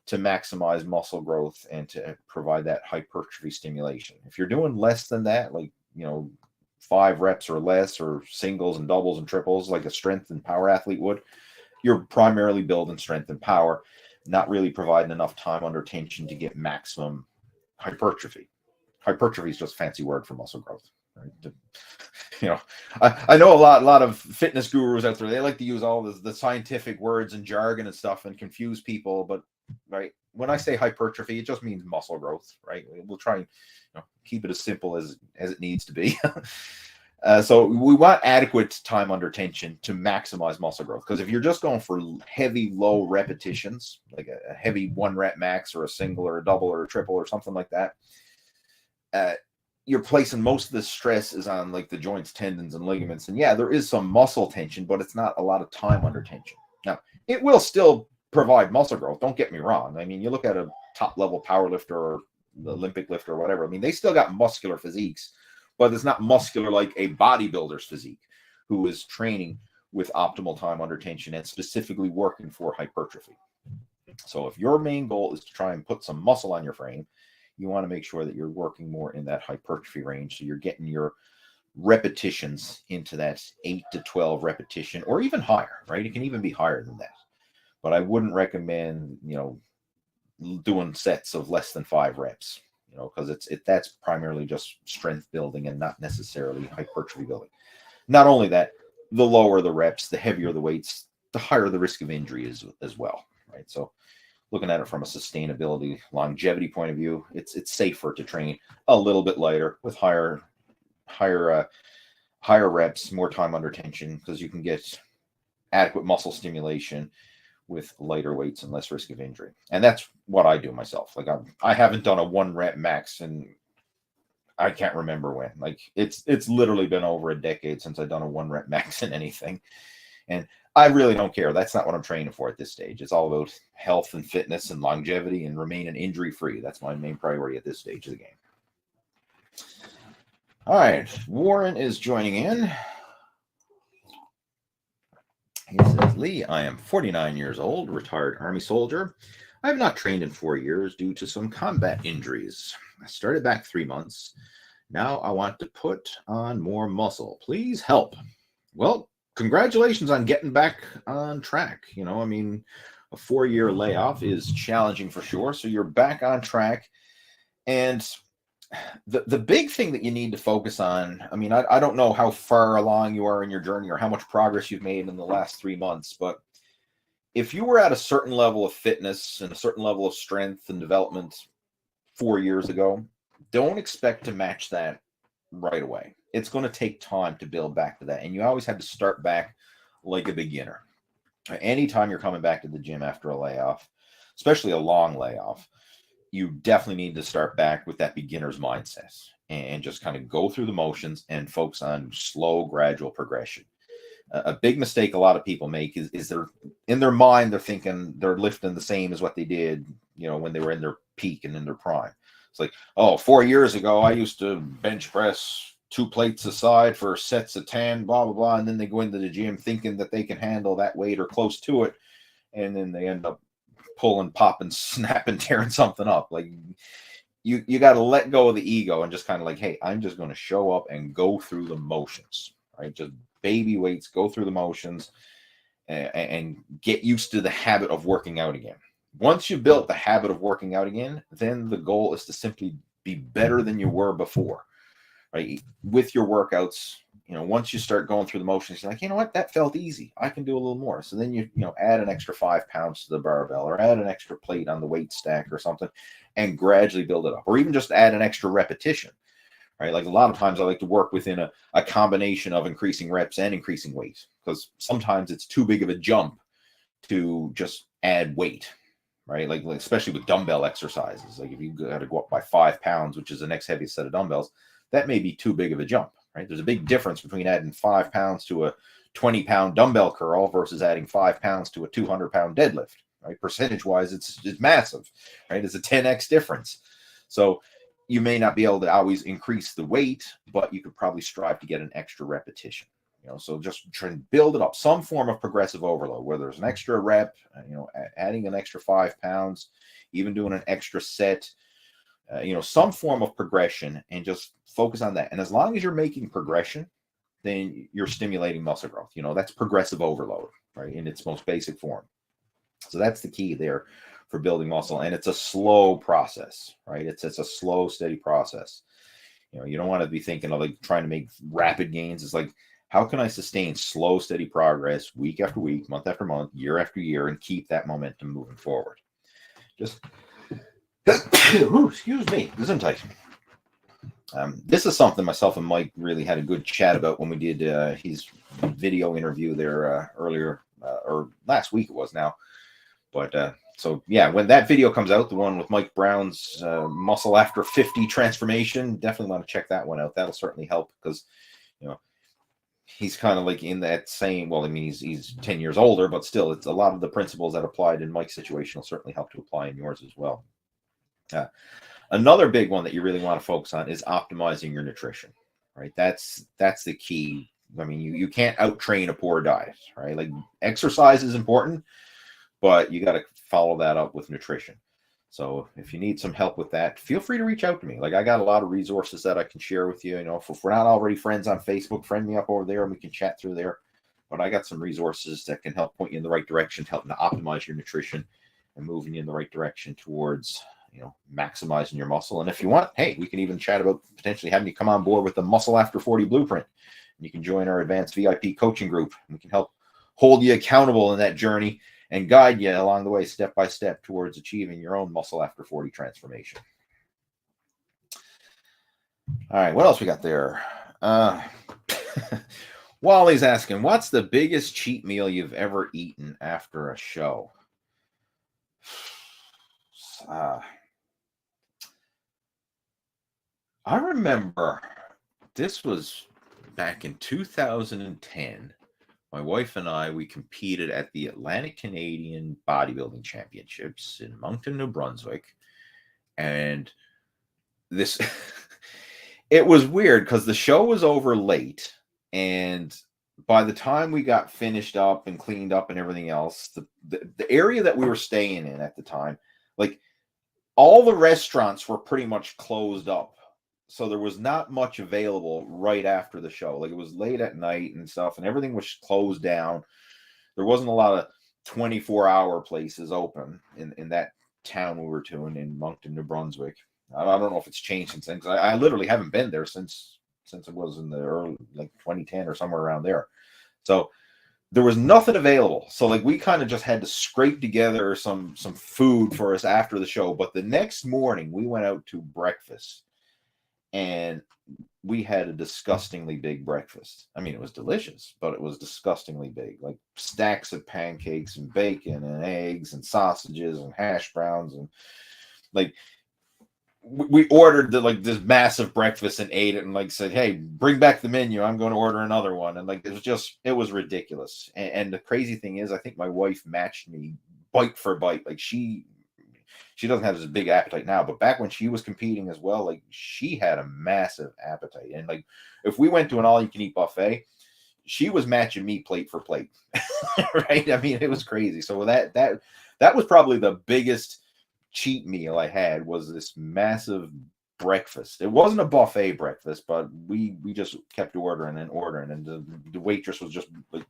to maximize muscle growth and to provide that hypertrophy stimulation. If you're doing less than that, like, 5 reps or less, or singles and doubles and triples like a strength and power athlete would, you're primarily building strength and power, not really providing enough time under tension to get maximum hypertrophy. Hypertrophy is just a fancy word for muscle growth, right? I know a lot of fitness gurus out there, they like to use all the scientific words and jargon and stuff and confuse people, but right, when I say hypertrophy, it just means muscle growth, right? We'll try and keep it as simple as it needs to be. So we want adequate time under tension to maximize muscle growth, because if you're just going for heavy low repetitions, like a heavy 1 rep max or a single or a double or a triple or something like that, you're placing most of the stress is on like the joints, tendons, and ligaments. And yeah, there is some muscle tension, but it's not a lot of time under tension. Now, it will still provide muscle growth, don't get me wrong. I mean, you look at a top level power lifter or the Olympic lifter or whatever, I mean, they still got muscular physiques, but it's not muscular like a bodybuilder's physique who is training with optimal time under tension and specifically working for hypertrophy. So if your main goal is to try and put some muscle on your frame, you want to make sure that you're working more in that hypertrophy range, so you're getting your repetitions into that 8 to 12 repetition, or even higher, right? It can even be higher than that. But I wouldn't recommend, doing sets of less than 5 reps, because that's primarily just strength building and not necessarily hypertrophy building. Not only that, the lower the reps, the heavier the weights, the higher the risk of injury is as well, right? So looking at it from a sustainability, longevity point of view, it's safer to train a little bit lighter with higher reps, more time under tension, because you can get adequate muscle stimulation with lighter weights and less risk of injury. And that's what I do myself. Like I haven't done a 1 rep max and I can't remember when. Like it's literally been over a decade since I've done a 1 rep max in anything. And I really don't care. That's not what I'm training for at this stage. It's all about health and fitness and longevity and remaining injury free. That's my main priority at this stage of the game. All right, Warren is joining in. He says, Lee, I am 49 years old, retired Army soldier. I have not trained in 4 years due to some combat injuries. I started back 3 months. Now I want to put on more muscle. Please help. Well, congratulations on getting back on track. A 4-year layoff is challenging for sure. So you're back on track. And the big thing that you need to focus on, I don't know how far along you are in your journey or how much progress you've made in the last 3 months, but if you were at a certain level of fitness and a certain level of strength and development 4 years ago, don't expect to match that right away. It's going to take time to build back to that. And you always have to start back like a beginner. Anytime you're coming back to the gym after a layoff, especially a long layoff, you definitely need to start back with that beginner's mindset and just kind of go through the motions and focus on slow, gradual progression. A big mistake a lot of people make is they're in their mind, they're thinking they're lifting the same as what they did, when they were in their peak and in their prime. It's like, 4 years ago, I used to bench press 2 plates aside for sets of 10, blah, blah, blah. And then they go into the gym thinking that they can handle that weight or close to it. And then they end up pulling, popping, snapping, tearing something up. Like you got to let go of the ego and just kind of like, hey, I'm just going to show up and go through the motions, right? Just baby weights, go through the motions and get used to the habit of working out again. Once you built the habit of working out again, then the goal is to simply be better than you were before, right? With your workouts, once you start going through the motions, you're like, you know what, that felt easy. I can do a little more. So then you add an extra 5 pounds to the barbell or add an extra plate on the weight stack or something and gradually build it up, or even just add an extra repetition, right? Like a lot of times I like to work within a combination of increasing reps and increasing weight, because sometimes it's too big of a jump to just add weight, right? Like especially with dumbbell exercises. Like if you got to go up by 5 pounds, which is the next heaviest set of dumbbells, that may be too big of a jump, right? There's a big difference between adding 5 pounds to a 20-pound dumbbell curl versus adding 5 pounds to a 200-pound deadlift, right? Percentage-wise, it's massive, right? It's a 10x difference. So you may not be able to always increase the weight, but you could probably strive to get an extra repetition. So just try and build it up, some form of progressive overload, whether it's an extra rep, adding an extra 5 pounds, even doing an extra set, some form of progression, and just focus on that. And as long as you're making progression, then you're stimulating muscle growth. That's progressive overload, right? In its most basic form. So that's the key there for building muscle. And it's a slow process, right? It's a slow, steady process. You don't want to be thinking of like trying to make rapid gains. It's like, how can I sustain slow, steady progress week after week, month after month, year after year, and keep that momentum moving forward? Just, excuse me, Gesundheit. This is something myself and Mike really had a good chat about when we did his video interview there earlier, or last week it was now. But so yeah, when that video comes out, the one with Mike Brown's Muscle After 50 transformation, definitely want to check that one out. That'll certainly help, because he's kind of like in that same, well, I mean, he's 10 years older, but still, it's a lot of the principles that applied in Mike's situation will certainly help to apply in yours as well. Another big one that you really want to focus on is optimizing your nutrition, right? That's the key. I mean, you can't out-train a poor diet, right? Like exercise is important, but you got to follow that up with nutrition. So if you need some help with that, feel free to reach out to me. Like I got a lot of resources that I can share with you. If we're not already friends on Facebook, friend me up over there and we can chat through there. But I got some resources that can help point you in the right direction, helping to optimize your nutrition and moving you in the right direction towards, maximizing your muscle. And if you want, hey, we can even chat about potentially having you come on board with the Muscle After 40 Blueprint. And you can join our advanced VIP coaching group. We can help hold you accountable in that journey and guide you along the way, step by step, towards achieving your own Muscle After 40 transformation. All right, what else we got there? Wally's asking, what's the biggest cheat meal you've ever eaten after a show? I remember this was back in 2010. My wife and I, we competed at the Atlantic Canadian Bodybuilding Championships in Moncton, New Brunswick. And this, it was weird because the show was over late. And by the time we got finished up and cleaned up and everything else, the area that we were staying in at the time, like all the restaurants were pretty much closed up. So there was not much available right after the show. Like it was late at night and stuff, and everything was closed down. There wasn't a lot of 24-hour places open in that town we were to in Moncton, New Brunswick. I don't know if it's changed since then, because I literally haven't been there since it was in the early, like 2010 or somewhere around there. So there was nothing available. So like we kind of just had to scrape together some food for us after the show. But the next morning we went out to breakfast. And we had a disgustingly big breakfast. I mean, it was delicious, but it was disgustingly big. Like stacks of pancakes and bacon and eggs and sausages and hash browns. And like we ordered this massive breakfast and ate it and like said, hey, bring back the menu. I'm going to order another one. And like, it was ridiculous. And the crazy thing is, I think my wife matched me bite for bite. Like she doesn't have this big appetite now, but back when she was competing as well, like she had a massive appetite. And like, if we went to an all-you-can-eat buffet, she was matching me plate for plate, right? I mean, it was crazy. So that that was probably the biggest cheat meal I had, was this massive breakfast. It wasn't a buffet breakfast, but we just kept ordering, and the waitress was just like,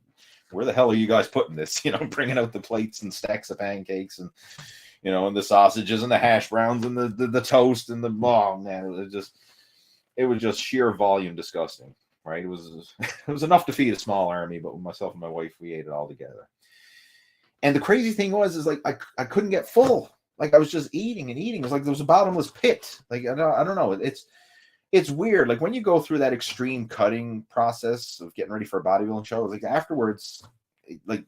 where the hell are you guys putting this? You know, bringing out the plates and stacks of pancakes, and you know, and the sausages and the hash browns and the toast and the, oh man, it was just sheer volume disgusting, right? It was enough to feed a small army, but with myself and my wife, we ate it all together. And the crazy thing is like I couldn't get full. Like I was just eating and eating. It was like there was a bottomless pit. Like I don't know. It's weird. Like when you go through that extreme cutting process of getting ready for a bodybuilding show, like afterwards, like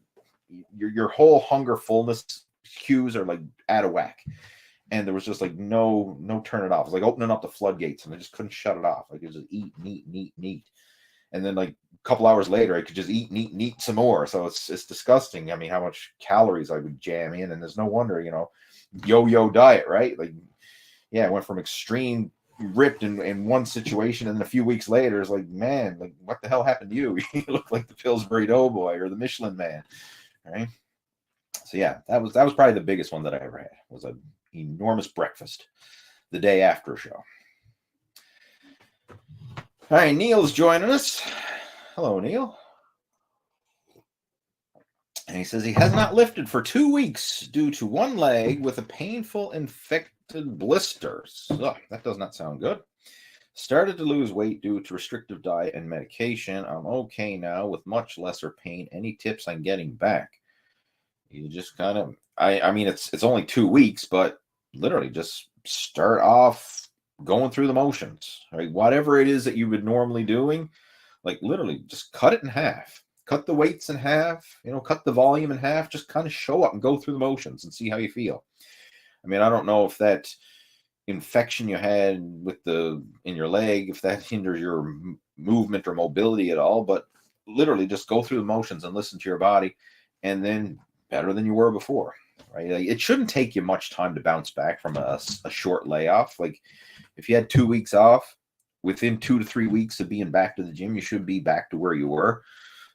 your whole hunger fullness cues are like out of whack. And there was just like no turn it off. It was like opening up the floodgates, and I just couldn't shut it off. Like it was just eat, eat. And then like a couple hours later, I could just eat some more. So it's disgusting. I mean, how much calories I would jam in, and there's no wonder, you know, yo-yo diet, right? Like, yeah, I went from extreme ripped in one situation, and then a few weeks later, it's like, man, like what the hell happened to you? You look like the Pillsbury Doughboy or the Michelin Man, right? So yeah, that was probably the biggest one that I ever had, was an enormous breakfast the day after a show. All right, Neil's joining us. Hello, Neil. And he says he has not lifted for 2 weeks due to one leg with a painful infected blisters. Ugh, that does not sound good. Started to lose weight due to restrictive diet and medication. I'm okay now with much lesser pain. Any tips on getting back? You just kind of, I mean, it's only 2 weeks, but literally just start off going through the motions, right? Whatever it is that you've been normally doing, like literally just cut it in half. Cut the weights in half, you know, cut the volume in half, just kind of show up and go through the motions and see how you feel. I mean, I don't know if that infection you had in your leg, if that hinders your movement or mobility at all, but literally just go through the motions and listen to your body, and then better than you were before, right? Like, it shouldn't take you much time to bounce back from a short layoff. Like if you had 2 weeks off, within 2 to 3 weeks of being back to the gym, you should be back to where you were,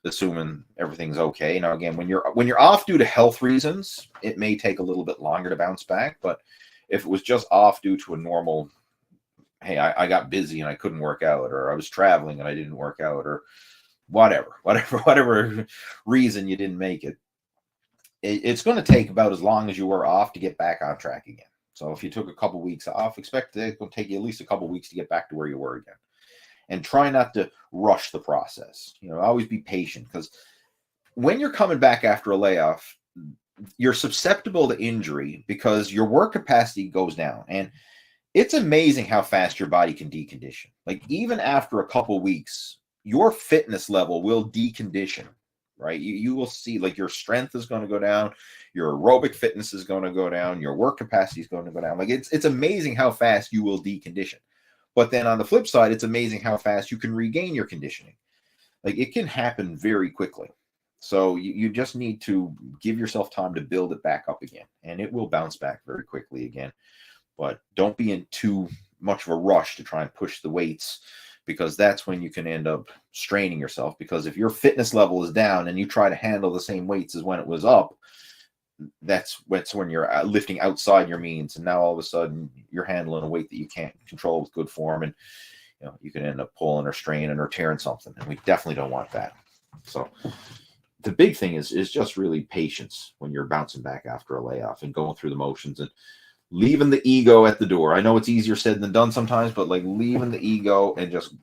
assuming everything's okay. Now, again, when you're off due to health reasons, it may take a little bit longer to bounce back. But if it was just off due to a normal, hey, I got busy and I couldn't work out, or I was traveling and I didn't work out, or whatever reason you didn't make it, it's going to take about as long as you were off to get back on track again. So if you took a couple weeks off, expect that it will take you at least a couple weeks to get back to where you were again. And try not to rush the process. You know, always be patient, because when you're coming back after a layoff, you're susceptible to injury because your work capacity goes down. And it's amazing how fast your body can decondition. Like even after a couple weeks, your fitness level will decondition, right? You will see like your strength is going to go down, your aerobic fitness is going to go down, your work capacity is going to go down. Like it's amazing how fast you will decondition. But then on the flip side, it's amazing how fast you can regain your conditioning. Like it can happen very quickly. So you just need to give yourself time to build it back up again, and it will bounce back very quickly again. But don't be in too much of a rush to try and push the weights, because that's when you can end up straining yourself. Because if your fitness level is down and you try to handle the same weights as when it was up, that's when you're lifting outside your means, and now all of a sudden you're handling a weight that you can't control with good form, and you know you can end up pulling or straining or tearing something, and we definitely don't want that. So the big thing is just really patience when you're bouncing back after a layoff and going through the motions and leaving the ego at the door. I know it's easier said than done sometimes, but like leaving the ego and just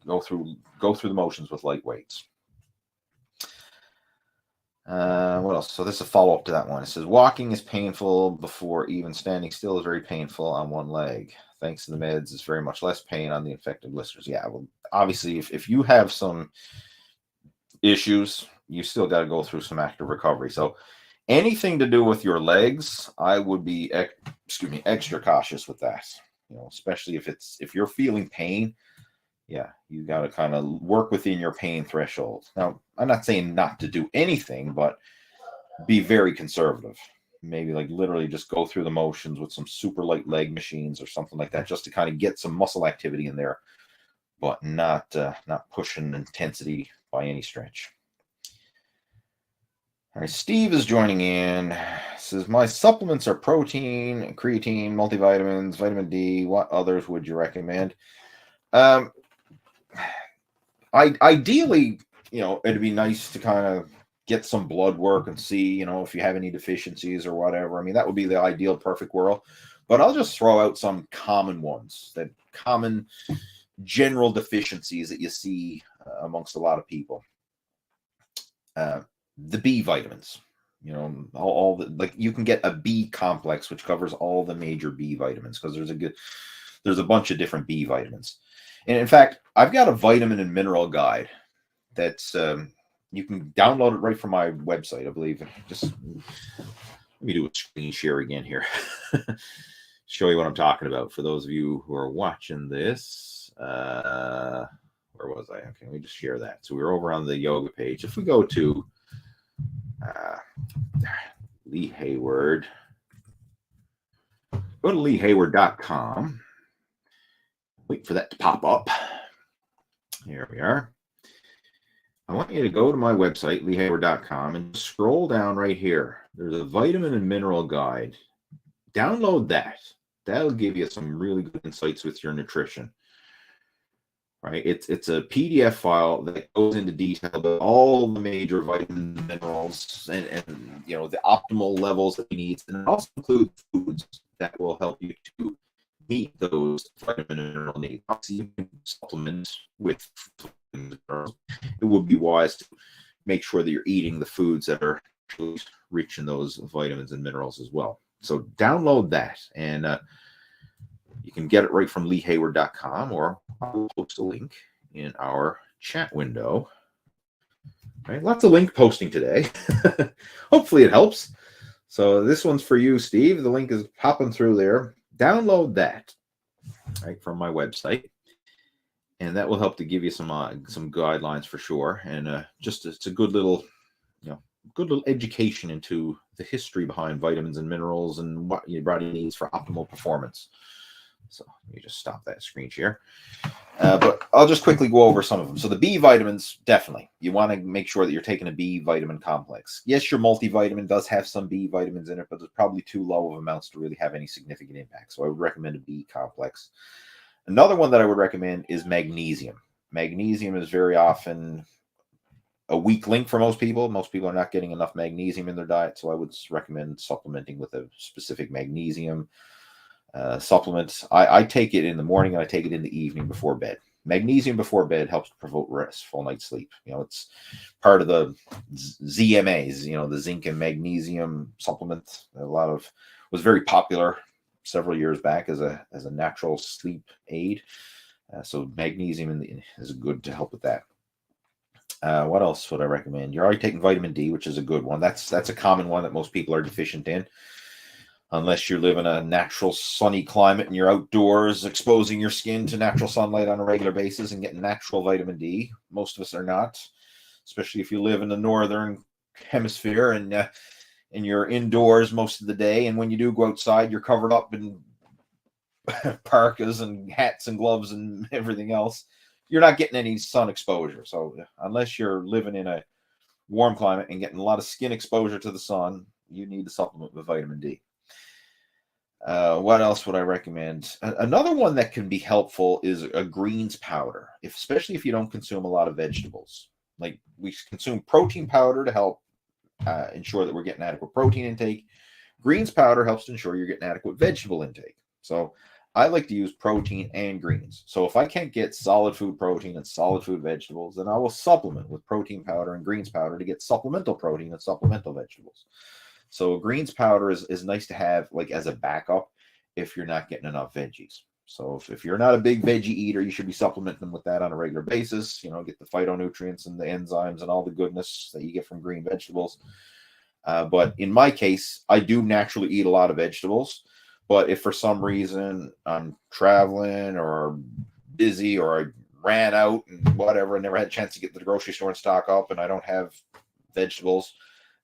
go through the motions with light weights. What else? So this is a follow-up to that one. It says, walking is painful before even standing still is very painful on one leg. Thanks to the meds, it's very much less pain on the infected blisters. Yeah, well, obviously, if you have some issues, you still got to go through some active recovery. So anything to do with your legs, I would be, extra cautious with that. You know, especially if you're feeling pain. Yeah, you got to kind of work within your pain threshold. Now, I'm not saying not to do anything, but be very conservative. Maybe like literally just go through the motions with some super light leg machines or something like that, just to kind of get some muscle activity in there, but not pushing intensity by any stretch. All right, Steve is joining in. Says my supplements are protein, creatine, multivitamins, vitamin D. What others would you recommend? Ideally, it'd be nice to kind of get some blood work and see, if you have any deficiencies or whatever. I mean, that would be the ideal perfect world. But I'll just throw out some common ones, that common general deficiencies that you see amongst a lot of people. The B vitamins, all the, like, you can get a B complex, which covers all the major B vitamins, because there's a bunch of different B vitamins. And in fact, I've got a vitamin and mineral guide that's you can download it right from my website, I believe. Just let me do a screen share again here. Show you what I'm talking about for those of you who are watching this. Where was I? Okay, let me just share that. So we're over on the yoga page. If we go to Lee Hayward, go to LeeHayward.com. Wait for that to pop up. Here we are. I want you to go to my website, LeeHayward.com, and scroll down right here. There's a vitamin and mineral guide. Download that. That'll give you some really good insights with your nutrition. Right? It's a PDF file that goes into detail about all the major vitamins and minerals and the optimal levels that you need. And it also includes foods that will help you to meet those vitamin and mineral needs. Obviously, you can supplement with minerals. It would be wise to make sure that you're eating the foods that are rich in those vitamins and minerals as well. So download that, and you can get it right from LeeHayward.com, or I'll post a link in our chat window. Right, lots of link posting today. Hopefully it helps. So this one's for you, Steve. The link is popping through there. Download that right from my website, and that will help to give you some guidelines for sure. And it's a good little education into the history behind vitamins and minerals and what your body needs for optimal performance. So let me just stop that screen share. But I'll just quickly go over some of them. So the B vitamins, definitely. You want to make sure that you're taking a B vitamin complex. Yes, your multivitamin does have some B vitamins in it, but it's probably too low of amounts to really have any significant impact. So I would recommend a B complex. Another one that I would recommend is magnesium. Magnesium is very often a weak link for most people. Most people are not getting enough magnesium in their diet, so I would recommend supplementing with a specific magnesium supplements. I take it in the morning and I take it in the evening before bed. Magnesium before bed helps to promote restful night's sleep. It's part of the ZMAs, the zinc and magnesium supplement. Was very popular several years back as a natural sleep aid. So magnesium is good to help with that. What else would I recommend? You're already taking vitamin D, which is a good one. That's a common one that most people are deficient in. Unless you live in a natural sunny climate and you're outdoors exposing your skin to natural sunlight on a regular basis and getting natural vitamin D. Most of us are not, especially if you live in the northern hemisphere and you're indoors most of the day. And when you do go outside, you're covered up in parkas and hats and gloves and everything else. You're not getting any sun exposure. So unless you're living in a warm climate and getting a lot of skin exposure to the sun, you need to supplement with vitamin D. What else would I recommend? Another one that can be helpful is a greens powder, especially if you don't consume a lot of vegetables. Like, we consume protein powder to help ensure that we're getting adequate protein intake. Greens powder helps to ensure you're getting adequate vegetable intake. So I like to use protein and greens. So if I can't get solid food protein and solid food vegetables, then I will supplement with protein powder and greens powder to get supplemental protein and supplemental vegetables. So greens powder is nice to have, like, as a backup if you're not getting enough veggies. So if you're not a big veggie eater, you should be supplementing them with that on a regular basis. Get the phytonutrients and the enzymes and all the goodness that you get from green vegetables. But in my case, I do naturally eat a lot of vegetables. But if for some reason I'm traveling or busy or I ran out and whatever, and never had a chance to get to the grocery store and stock up, and I don't have vegetables,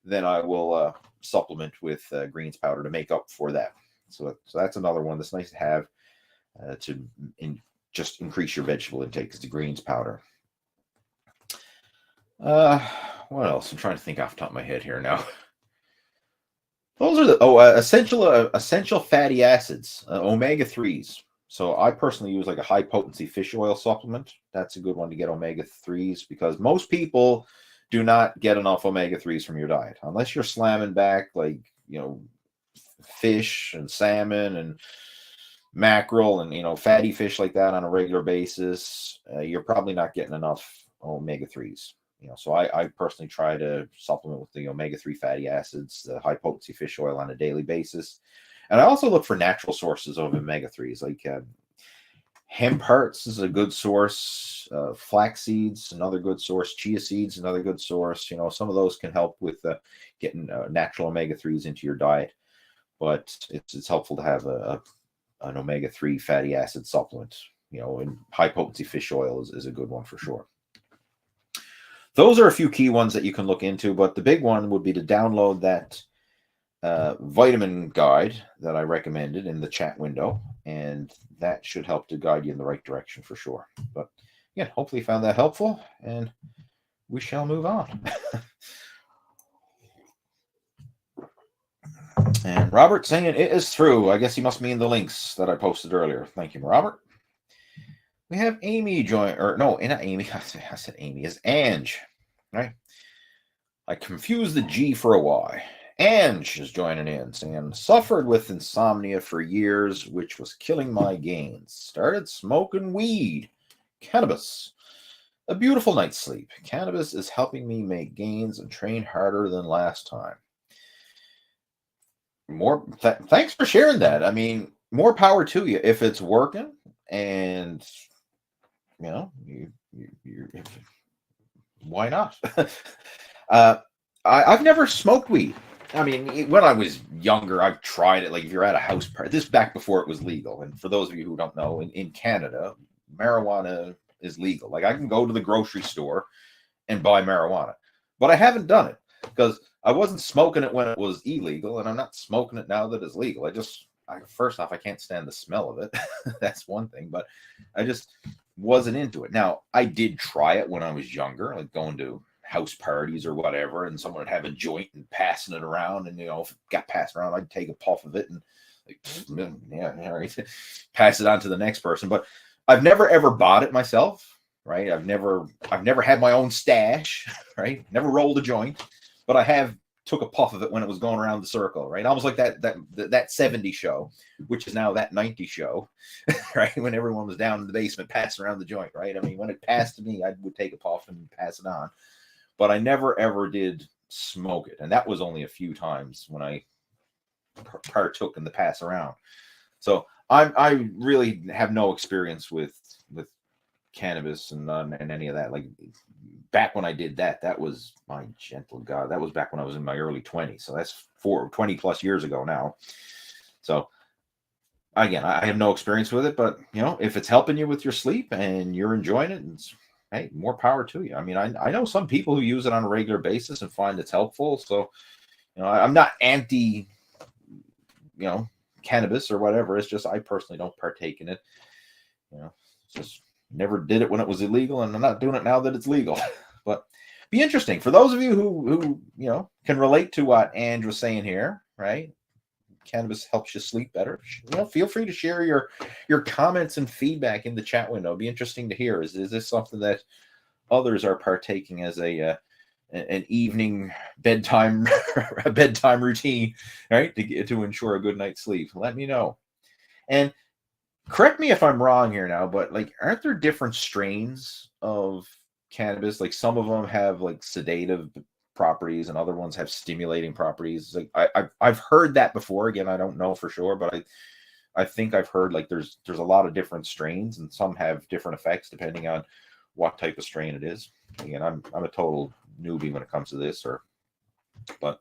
then I will supplement with greens powder to make up for that. So that's another one that's nice to have just increase your vegetable intake, is the greens powder. What else? I'm trying to think off the top of my head here now. Those are the essential fatty acids, omega-3s. So I personally use like a high potency fish oil supplement. That's a good one to get omega-3s, because most people do not get enough omega-3s from your diet unless you're slamming back like, fish and salmon and mackerel and fatty fish like that on a regular basis. You're probably not getting enough omega-3s. So I personally try to supplement with the omega-3 fatty acids, the high potency fish oil on a daily basis. And I also look for natural sources of omega-3s, like hemp hearts is a good source, flax seeds, another good source, chia seeds, another good source. Some of those can help with getting natural omega-3s into your diet. But it's helpful to have an omega-3 fatty acid supplement, and high potency fish oil is a good one for sure. Those are a few key ones that you can look into, but the big one would be to download that vitamin guide that I recommended in the chat window, and that should help to guide you in the right direction for sure. But yeah, hopefully you found that helpful, and we shall move on. And Robert saying it is through. I guess he must mean the links that I posted earlier. Thank you, Robert. We have Amy join, or no, not Amy. I said Amy. It's Ange, right? I confused the G for a Y. Ange is joining in, saying, suffered with insomnia for years, which was killing my gains. Started smoking weed. Cannabis. A beautiful night's sleep. Cannabis is helping me make gains and train harder than last time. Thanks for sharing that. I mean, more power to you if it's working, and why not? I've never smoked weed. I mean, when I was younger, I've tried it. Like if you're at a house party, this back before it was legal. And for those of you who don't know, in Canada, marijuana is legal. Like I can go to the grocery store and buy marijuana, but I haven't done it because I wasn't smoking it when it was illegal, and I'm not smoking it now that it's legal. First off, I can't stand the smell of it. That's one thing, but I just wasn't into it. Now, I did try it when I was younger, like going to house parties or whatever, and someone would have a joint and passing it around, and if it got passed around, I'd take a puff of it and right, pass it on to the next person. But I've never ever bought it myself, right? I've never had my own stash, right? Never rolled a joint, but I have took a puff of it when it was going around the circle, right? Almost like that 70 show, which is now that 90 show, right? When everyone was down in the basement passing around the joint, right? I mean, when it passed to me, I would take a puff and pass it on. But I never ever did smoke it, and that was only a few times when I partook in the pass around. So I really have no experience with cannabis and any of that. Like back when I did that was, my gentle God, that was back when I was in my early 20s. So that's 20 plus years ago now. So again, I have no experience with it, but if it's helping you with your sleep and you're enjoying it, hey, more power to you. I mean, I know some people who use it on a regular basis and find it's helpful. So, I'm not anti, cannabis or whatever. It's just I personally don't partake in it. Just never did it when it was illegal, and I'm not doing it now that it's legal. But be interesting for those of you who can relate to what Ange was saying here, right? Cannabis helps you sleep better. Feel free to share your comments and feedback in the chat window. It'd be interesting to hear. Is this something that others are partaking as an evening bedtime routine, right? To ensure a good night's sleep? Let me know. And correct me if I'm wrong here now, but aren't there different strains of cannabis? Like some of them have sedative properties and other ones have stimulating properties. I've heard that before. Again, I don't know for sure, but I think I've heard there's a lot of different strains, and some have different effects depending on what type of strain it is. Again, I'm a total newbie when it comes to this, but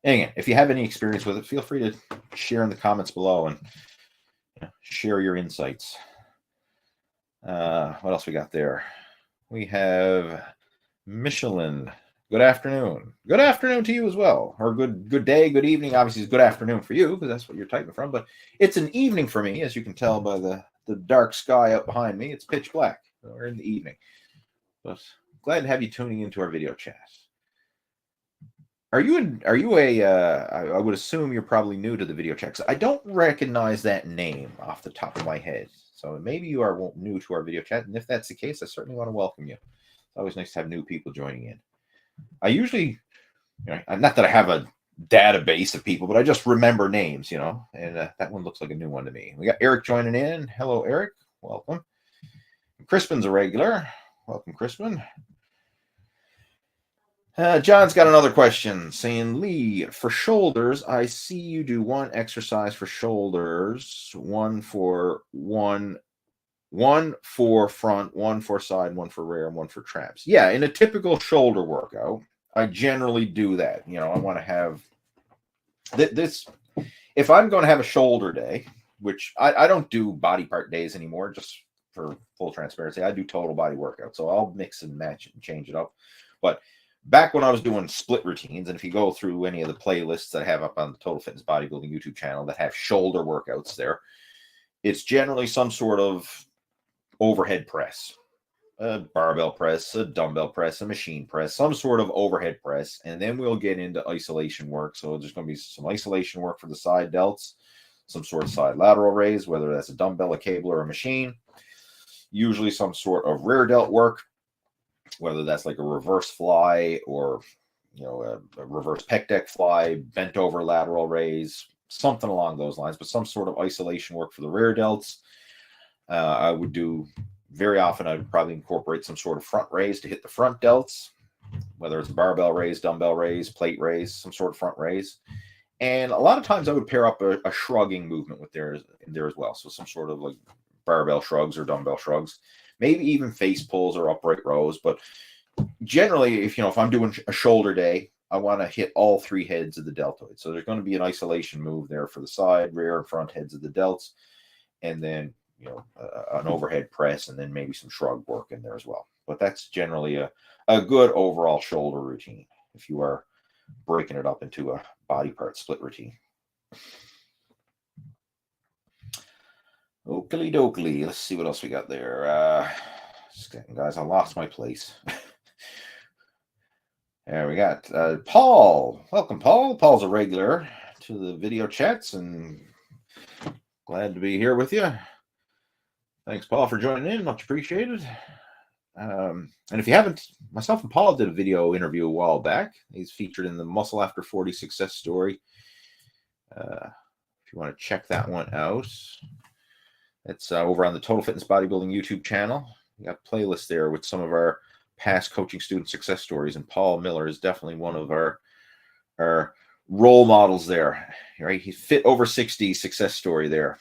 again, if you have any experience with it, feel free to share in the comments below and share your insights. What else we got there? We have Michelin. Good afternoon. Good afternoon to you as well. Or good day, good evening. Obviously, it's good afternoon for you because that's what you're typing from. But it's an evening for me, as you can tell by the dark sky up behind me. It's pitch black. We're in the evening. But glad to have you tuning into our video chat. Are you I would assume you're probably new to the video chat, 'cause I don't recognize that name off the top of my head. So maybe you are new to our video chat, and if that's the case, I certainly want to welcome you. It's always nice to have new people joining in. I usually, not that I have a database of people, but I just remember names, and that one looks like a new one to me. We got Eric joining in. Hello, Eric. Welcome. Crispin's a regular. Welcome, Crispin. John's got another question saying, Lee, for shoulders, I see you do one exercise for shoulders, one for front, one for side, one for rear, and one for traps. Yeah, in a typical shoulder workout, I generally do that. I want to have this. If I'm going to have a shoulder day, which I don't do body part days anymore, just for full transparency, I do total body workout. So I'll mix and match it and change it up. But back when I was doing split routines, and if you go through any of the playlists that I have up on the Total Fitness Bodybuilding YouTube channel that have shoulder workouts there, it's generally some sort of overhead press, a barbell press, a dumbbell press, a machine press, some sort of overhead press, and then we'll get into isolation work. So there's going to be some isolation work for the side delts, some sort of side lateral raise, whether that's a dumbbell, a cable, or a machine, usually some sort of rear delt work, whether that's like a reverse fly or, a reverse pec deck fly, bent over lateral raise, something along those lines, but some sort of isolation work for the rear delts. I would do very often, I would probably incorporate some sort of front raise to hit the front delts, whether it's a barbell raise, dumbbell raise, plate raise, some sort of front raise. And a lot of times I would pair up a shrugging movement with there as well. So some sort of like barbell shrugs or dumbbell shrugs. Maybe even face pulls or upright rows. But generally, if I'm doing a shoulder day, I want to hit all three heads of the deltoid. So there's going to be an isolation move there for the side, rear, and front heads of the delts. And then, an overhead press, and then maybe some shrug work in there as well. But that's generally a good overall shoulder routine if you are breaking it up into a body part split routine. Oakley dokley. Let's see what else we got there. Guys, I lost my place. There we got Paul. Welcome, Paul. Paul's a regular to the video chats, and glad to be here with you. Thanks, Paul, for joining in. Much appreciated. And if you haven't, myself and Paul did a video interview a while back. He's featured in the Muscle After 40 success story. If you want to check that one out, it's over on the Total Fitness Bodybuilding YouTube channel. We got playlists there with some of our past coaching student success stories, and Paul Miller is definitely one of our role models there. Right, he's fit over 60 success story there.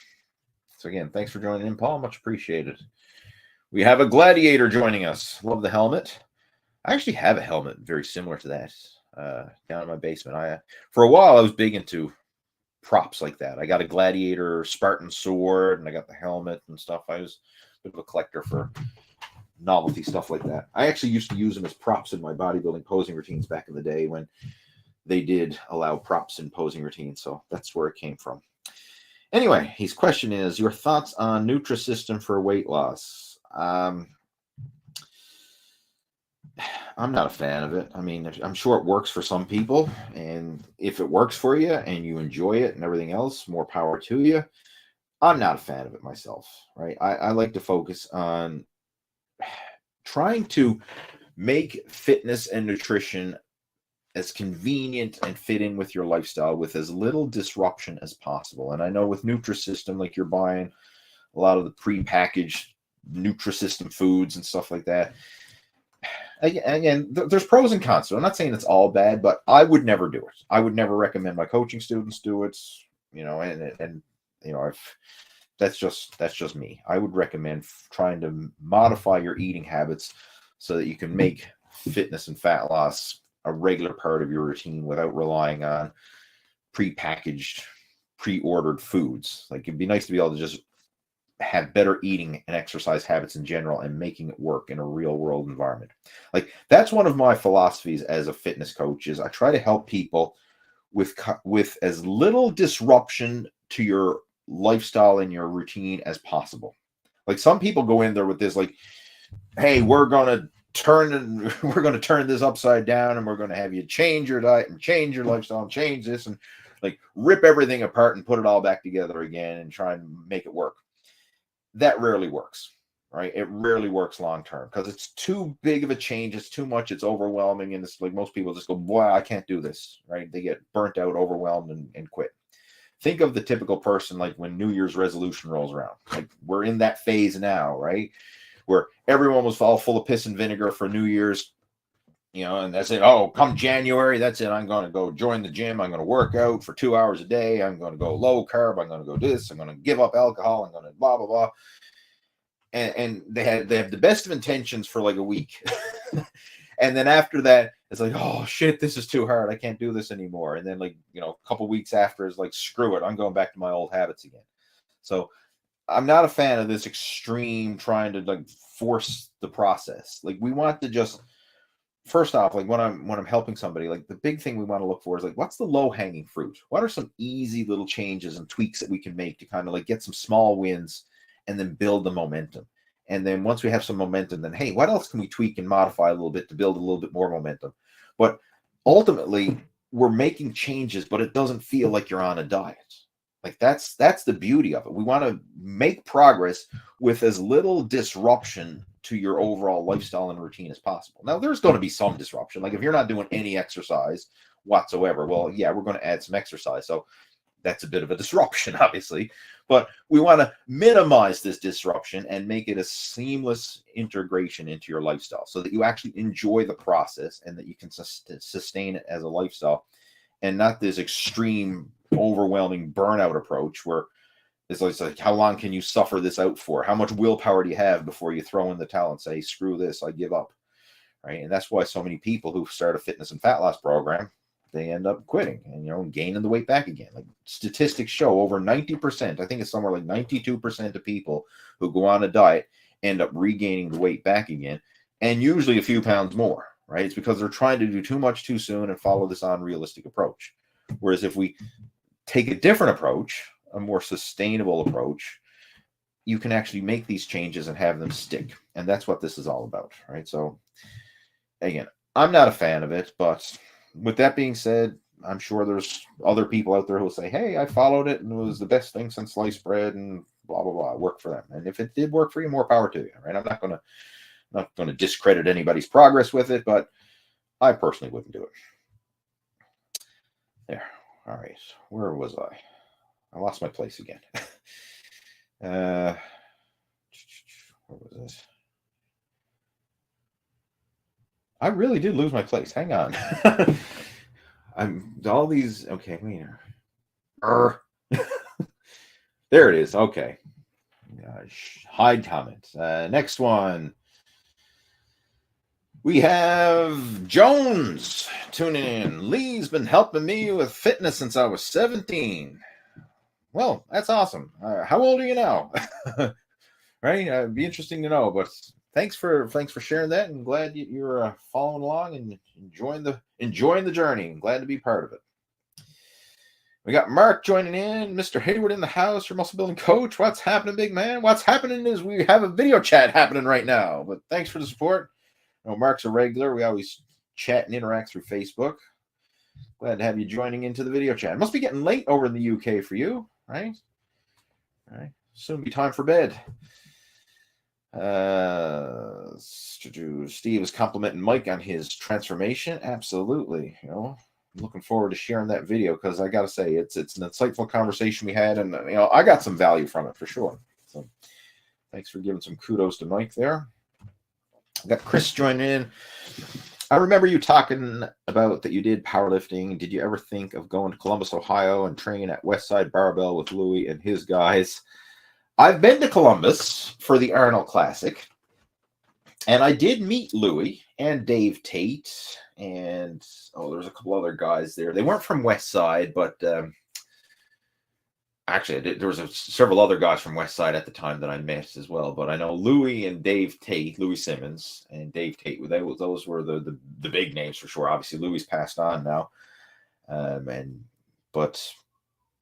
So again, thanks for joining in, Paul. Much appreciated. We have a gladiator joining us. Love the helmet. I actually have a helmet very similar to that down in my basement. For a while I was big into props like that. I got a gladiator Spartan sword, and I got the helmet and stuff. I was a bit of a collector for novelty stuff like that. I actually used to use them as props in my bodybuilding posing routines back in the day when they did allow props in posing routines. So that's where it came from. Anyway, his question is, your thoughts on Nutri System for weight loss? I'm not a fan of it. I mean, I'm sure it works for some people, and if it works for you and you enjoy it and everything else, more power to you. I'm not a fan of it myself, right? I like to focus on trying to make fitness and nutrition as convenient and fit in with your lifestyle with as little disruption as possible. And I know with Nutri System, like you're buying a lot of the pre-packaged Nutri System foods and stuff like that. Again, there's pros and cons. So I'm not saying it's all bad, but I would never do it. I would never recommend my coaching students do it. That's just me. I would recommend trying to modify your eating habits so that you can make fitness and fat loss a regular part of your routine without relying on pre-packaged, pre-ordered foods. Like, it'd be nice to be able to just have better eating and exercise habits in general and making it work in a real world environment. Like, that's one of my philosophies as a fitness coach, is I try to help people with as little disruption to your lifestyle and your routine as possible. Like, some people go in there with this, like, hey, we're going to we're going to turn this upside down, and we're going to have you change your diet and change your lifestyle and change this and like rip everything apart and put it all back together again and try and make it work. That rarely works, right? It rarely works long term because it's too big of a change. It's too much. It's overwhelming. And it's like most people just go, boy, I can't do this, right? They get burnt out, overwhelmed, and quit. Think of the typical person like when New Year's resolution rolls around. Like we're in that phase now, right? Where everyone was all full of piss and vinegar for New Year's, and that's it. Oh, come January, that's it. I'm going to go join the gym. I'm going to work out for 2 hours a day. I'm going to go low carb. I'm going to go this. I'm going to give up alcohol. I'm going to blah, blah, blah. And they have the best of intentions for like a week. And then after that, it's like, oh shit, this is too hard. I can't do this anymore. And then like, a couple weeks after is like, screw it. I'm going back to my old habits again. So I'm not a fan of this extreme trying to like force the process. Like we want to just, first off, like when I'm helping somebody, like the big thing we want to look for is like, what's the low hanging fruit? What are some easy little changes and tweaks that we can make to kind of like get some small wins and then build the momentum? And then once we have some momentum, then, hey, what else can we tweak and modify a little bit to build a little bit more momentum? But ultimately, we're making changes, but it doesn't feel like you're on a diet. Like that's the beauty of it. We want to make progress with as little disruption to your overall lifestyle and routine as possible. Now, there's going to be some disruption. Like if you're not doing any exercise whatsoever, well, yeah, we're going to add some exercise. So that's a bit of a disruption, obviously. But we want to minimize this disruption and make it a seamless integration into your lifestyle so that you actually enjoy the process and that you can sustain it as a lifestyle and not this extreme, overwhelming burnout approach where it's like, how long can you suffer this out for? How much willpower do you have before you throw in the towel and say, screw this, I give up, right? And that's why so many people who start a fitness and fat loss program, they end up quitting and, gaining the weight back again. Like statistics show over 90%, I think it's somewhere like 92% of people who go on a diet end up regaining the weight back again, and usually a few pounds more, right? It's because they're trying to do too much too soon and follow this unrealistic approach. Whereas if we take a different approach, a more sustainable approach, you can actually make these changes and have them stick. And that's what this is all about, right? So again, I'm not a fan of it, but with that being said, I'm sure there's other people out there who will say, hey, I followed it and it was the best thing since sliced bread and blah, blah, blah. It worked for them. And if it did work for you, more power to you, right? I'm not going to discredit anybody's progress with it, but I personally wouldn't do it. There. All right. Where was I? I lost my place again. What was this? I really did lose my place. Hang on. I'm all these. Okay, wait. There it is. Okay. Hide comments. Next one. We have Jones tuning in. Lee's been helping me with fitness since I was 17. Well, that's awesome. How old are you now? Right? It'd be interesting to know, but thanks for sharing that, and glad you're following along and enjoying the journey. I'm glad to be part of it. We got Mark joining in, Mr. Hayward in the house, your muscle building coach. What's happening, big man? What's happening is we have a video chat happening right now, but thanks for the support. Mark's a regular. We always chat and interact through Facebook. Glad to have you joining into the video chat. It must be getting late over in the UK for you, right? All right. Soon be time for bed. Steve is complimenting Mike on his transformation. Absolutely. I'm looking forward to sharing that video because I got to say it's an insightful conversation we had, and I got some value from it for sure. So thanks for giving some kudos to Mike there. I got Chris joining in. I remember you talking about that you did powerlifting. Did you ever think of going to Columbus, Ohio and training at Westside Barbell with Louie and his guys? I've been to Columbus for the Arnold Classic, and I did meet Louie and Dave Tate, and there was a couple other guys there. They weren't from Westside, but actually, there was several other guys from Westside at the time that I met as well. But I know Louie and Dave Tate, Louie Simmons and Dave Tate, those were the big names for sure. Obviously, Louie's passed on now, but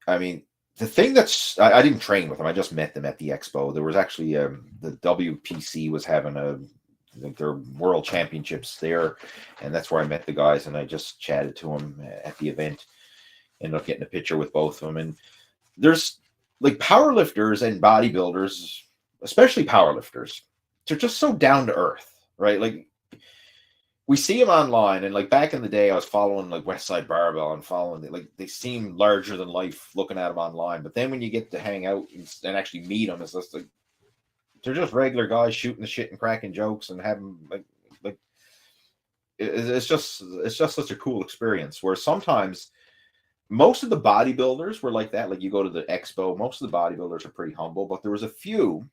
I mean, the thing I didn't train with them. I just met them at the expo. There was actually the WPC was having I think there are world championships there, and that's where I met the guys, and I just chatted to them at the event. Ended up getting a picture with both of them. And there's like powerlifters and bodybuilders, especially powerlifters, they're just so down to earth, right? Like we see them online, and like back in the day, I was following like Westside Barbell and following like they seem larger than life looking at them online. But then when you get to hang out and actually meet them, it's just like they're just regular guys shooting the shit and cracking jokes and having like it's just such a cool experience. Where sometimes most of the bodybuilders were like that. Like you go to the expo, most of the bodybuilders are pretty humble, but there was a few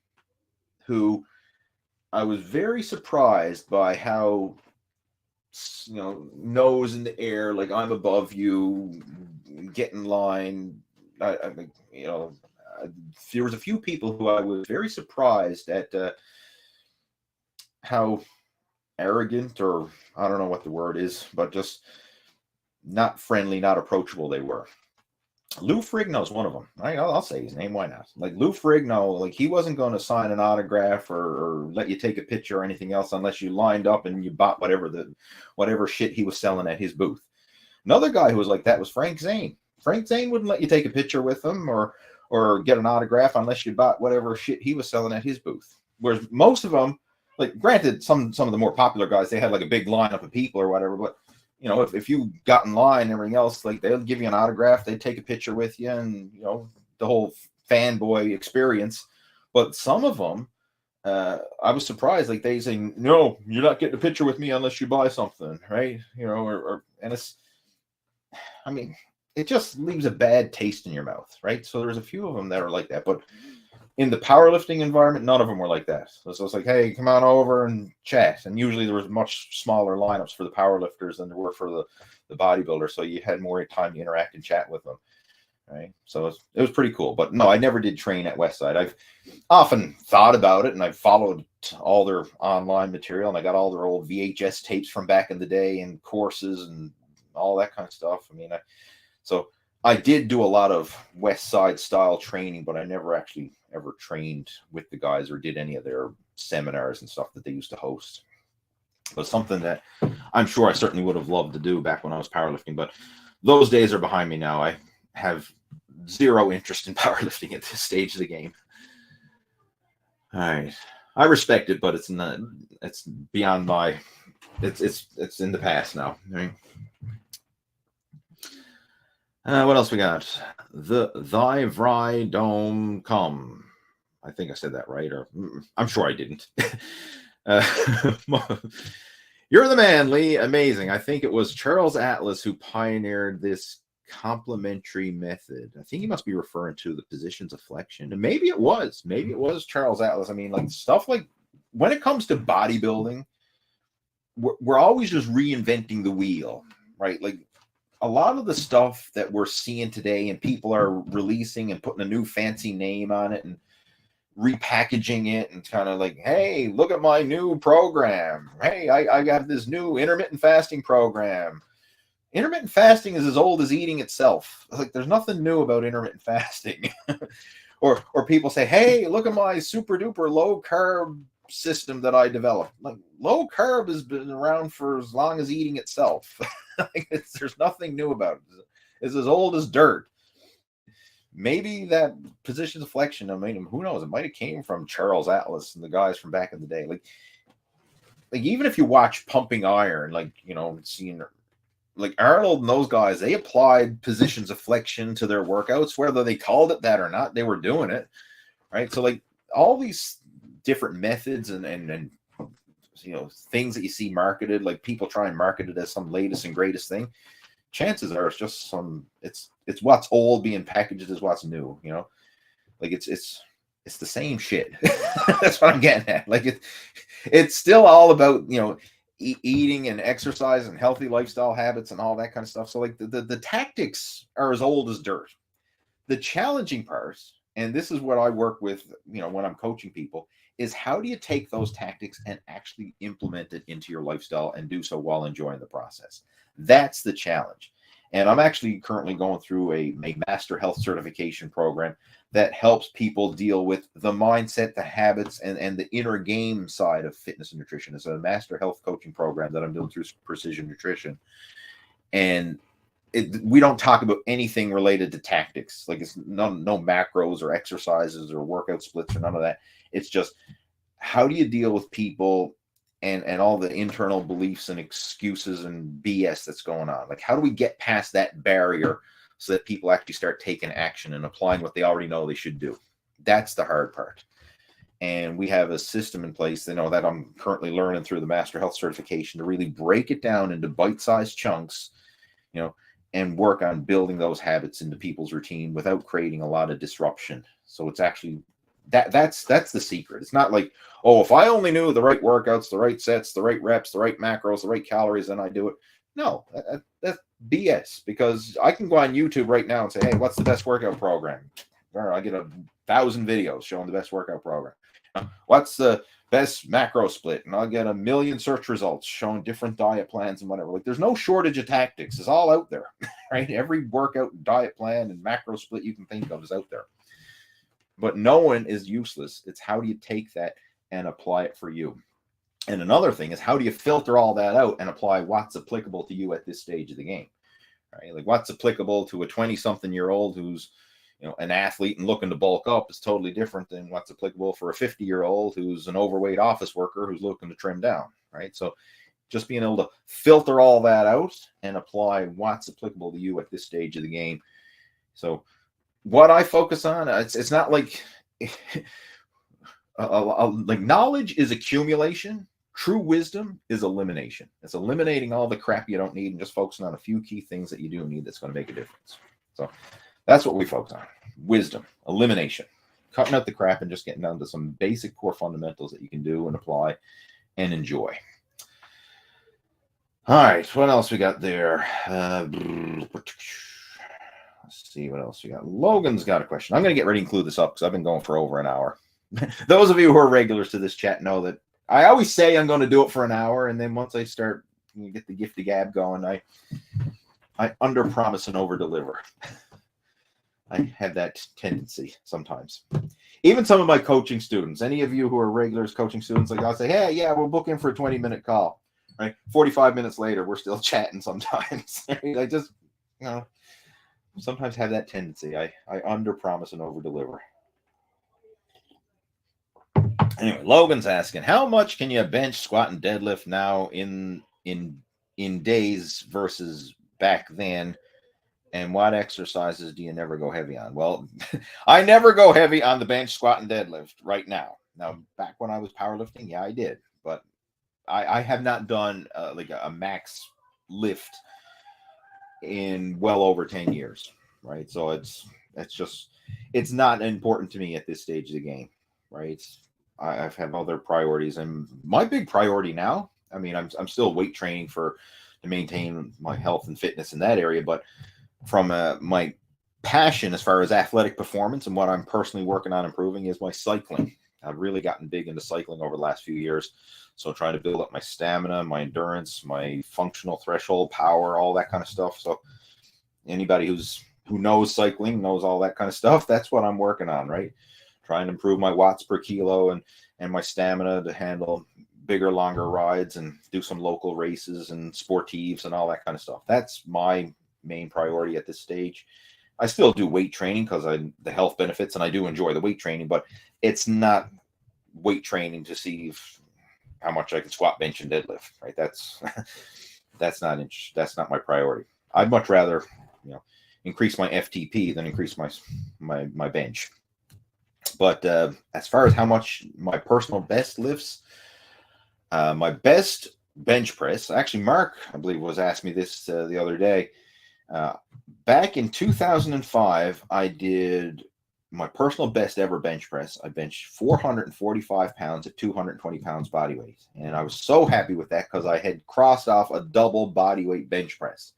who I was very surprised by how, you know, nose in the air, like I'm above you, get in line. You know, there was a few people who I was very surprised at how arrogant, or I don't know what the word is, but just not friendly, not approachable they were. Lou Ferrigno's one of them. Right? I'll say his name. Why not? Like Lou Ferrigno, like he wasn't going to sign an autograph or let you take a picture or anything else unless you lined up and you bought whatever shit he was selling at his booth. Another guy who was like that was Frank Zane. Frank Zane wouldn't let you take a picture with him or get an autograph unless you bought whatever shit he was selling at his booth. Whereas most of them, like granted, some of the more popular guys, they had like a big lineup of people or whatever, but you know, if you got in line and everything else, like they'll give you an autograph, they'd take a picture with you, and you know, the whole fanboy experience. But some of them, I was surprised, like they say, no, you're not getting a picture with me unless you buy something, right? You know, and it's, I mean, it just leaves a bad taste in your mouth, right? So there's a few of them that are like that, but in the powerlifting environment, none of them were like that. So it's like, hey, come on over and chat. And usually there was much smaller lineups for the powerlifters than there were for the bodybuilders. So you had more time to interact and chat with them, right? So it was pretty cool. But no, I never did train at Westside. I've often thought about it, and I've followed all their online material, and I got all their old VHS tapes from back in the day and courses and all that kind of stuff. I mean, so I did do a lot of Westside style training, but I never actually ever trained with the guys or did any of their seminars and stuff that they used to host. But something that I'm sure I certainly would have loved to do back when I was powerlifting, but those days are behind me now. I have zero interest in powerlifting at this stage of the game. All right. I respect it, but it's beyond my, it's in the past now. Right? What else we got? Thy vry dome come. I think I said that right, or I'm sure I didn't. You're the man, Lee. Amazing. I think it was Charles Atlas who pioneered this complementary method. I think he must be referring to the positions of flexion. And maybe it was Charles Atlas. I mean, like stuff like when it comes to bodybuilding, we're always just reinventing the wheel, right? Like a lot of the stuff that we're seeing today and people are releasing and putting a new fancy name on it and repackaging it and kind of like, hey, look at my new program. Hey, I got this new intermittent fasting program. Intermittent fasting is as old as eating itself. Like there's nothing new about intermittent fasting. or people say, hey, look at my super duper low carb system that I developed. Like low carb has been around for as long as eating itself. There's nothing new about it. It's as old as dirt. Maybe that position of flexion, I mean, who knows? It might have came from Charles Atlas and the guys from back in the day. Like even if you watch Pumping Iron, like, you know, seeing like Arnold and those guys, they applied positions of flexion to their workouts, whether they called it that or not, they were doing it, right? So like all these different methods and you know, things that you see marketed, like people try and market it as some latest and greatest thing. Chances are it's just it's what's old being packaged as what's new, you know, like it's the same shit. That's what I'm getting at. Like it's still all about, you know, eating and exercise and healthy lifestyle habits and all that kind of stuff. So like the tactics are as old as dirt. The challenging part, and this is what I work with, you know, when I'm coaching people, is how do you take those tactics and actually implement it into your lifestyle and do so while enjoying the process? That's the challenge. And I'm actually currently going through a master health certification program that helps people deal with the mindset, the habits, and the inner game side of fitness and nutrition. It's a master health coaching program that I'm doing through Precision Nutrition. And we don't talk about anything related to tactics. Like, it's no macros or exercises or workout splits or none of that. It's just, how do you deal with people and all the internal beliefs and excuses and BS that's going on? Like, how do we get past that barrier so that people actually start taking action and applying what they already know they should do? That's the hard part. And we have a system in place, that I'm currently learning through the Master Health certification, to really break it down into bite-sized chunks, and work on building those habits into people's routine without creating a lot of disruption. So it's actually that's the secret. It's not like, oh, if I only knew the right workouts, the right sets, the right reps, the right macros, the right calories, then I do it. No, that's BS, because I can go on YouTube right now and say, hey, what's the best workout program? Or I get 1,000 videos showing the best workout program. What's the best macro split? And I'll get 1 million search results showing different diet plans and whatever. Like, there's no shortage of tactics. It's all out there, right? Every workout, diet plan, and macro split you can think of is out there. But no one is useless. It's how do you take that and apply it for you? And another thing is, how do you filter all that out and apply what's applicable to you at this stage of the game? Right? Like, what's applicable to a 20-something-year-old who's an athlete and looking to bulk up is totally different than what's applicable for a 50-year-old who's an overweight office worker who's looking to trim down, right? So just being able to filter all that out and apply what's applicable to you at this stage of the game. So what I focus on, it's not like like, knowledge is accumulation. True wisdom is elimination. It's eliminating all the crap you don't need and just focusing on a few key things that you do need that's going to make a difference. So that's what we focus on. Wisdom, elimination, cutting out the crap and just getting down to some basic core fundamentals that you can do and apply and enjoy. All right, what else we got there? Let's see what else we got. Logan's got a question. I'm going to get ready to include this up because I've been going for over an hour. Those of you who are regulars to this chat know that I always say I'm going to do it for an hour, and then once I start, get the gift of gab going, I under promise and over deliver. I have that tendency sometimes. Even some of my coaching students, any of you who are regulars coaching students, like, I'll say, hey, yeah, we'll book in for a 20-minute call. Right? 45 minutes later, we're still chatting sometimes. I just, sometimes have that tendency. I under promise and over deliver. Anyway, Logan's asking, how much can you bench, squat, and deadlift now in days versus back then? And what exercises do you never go heavy on? Well, I never go heavy on the bench, squat, and deadlift right now. Now, back when I was powerlifting, yeah, I did. But I have not done like a max lift in well over 10 years, right? So it's not important to me at this stage of the game, right? I've had other priorities, and my big priority now, I mean, I'm still weight training to maintain my health and fitness in that area, but from my passion as far as athletic performance and what I'm personally working on improving is my cycling. I've really gotten big into cycling over the last few years. So trying to build up my stamina, my endurance, my functional threshold, power, all that kind of stuff. So anybody who knows cycling knows all that kind of stuff. That's what I'm working on, right? Trying to improve my watts per kilo and my stamina to handle bigger, longer rides and do some local races and sportives and all that kind of stuff. That's my main priority at this stage. I still do weight training because the health benefits, and I do enjoy the weight training, but it's not weight training to see how much I can squat, bench, and deadlift, right? That's not my priority. I'd much rather, increase my FTP than increase my bench. But as far as how much my personal best lifts, my best bench press, actually, Mark, I believe, was asking me this the other day. Back in 2005, I did my personal best ever bench press. I benched 445 pounds at 220 pounds body weight. And I was so happy with that because I had crossed off a double body weight bench press.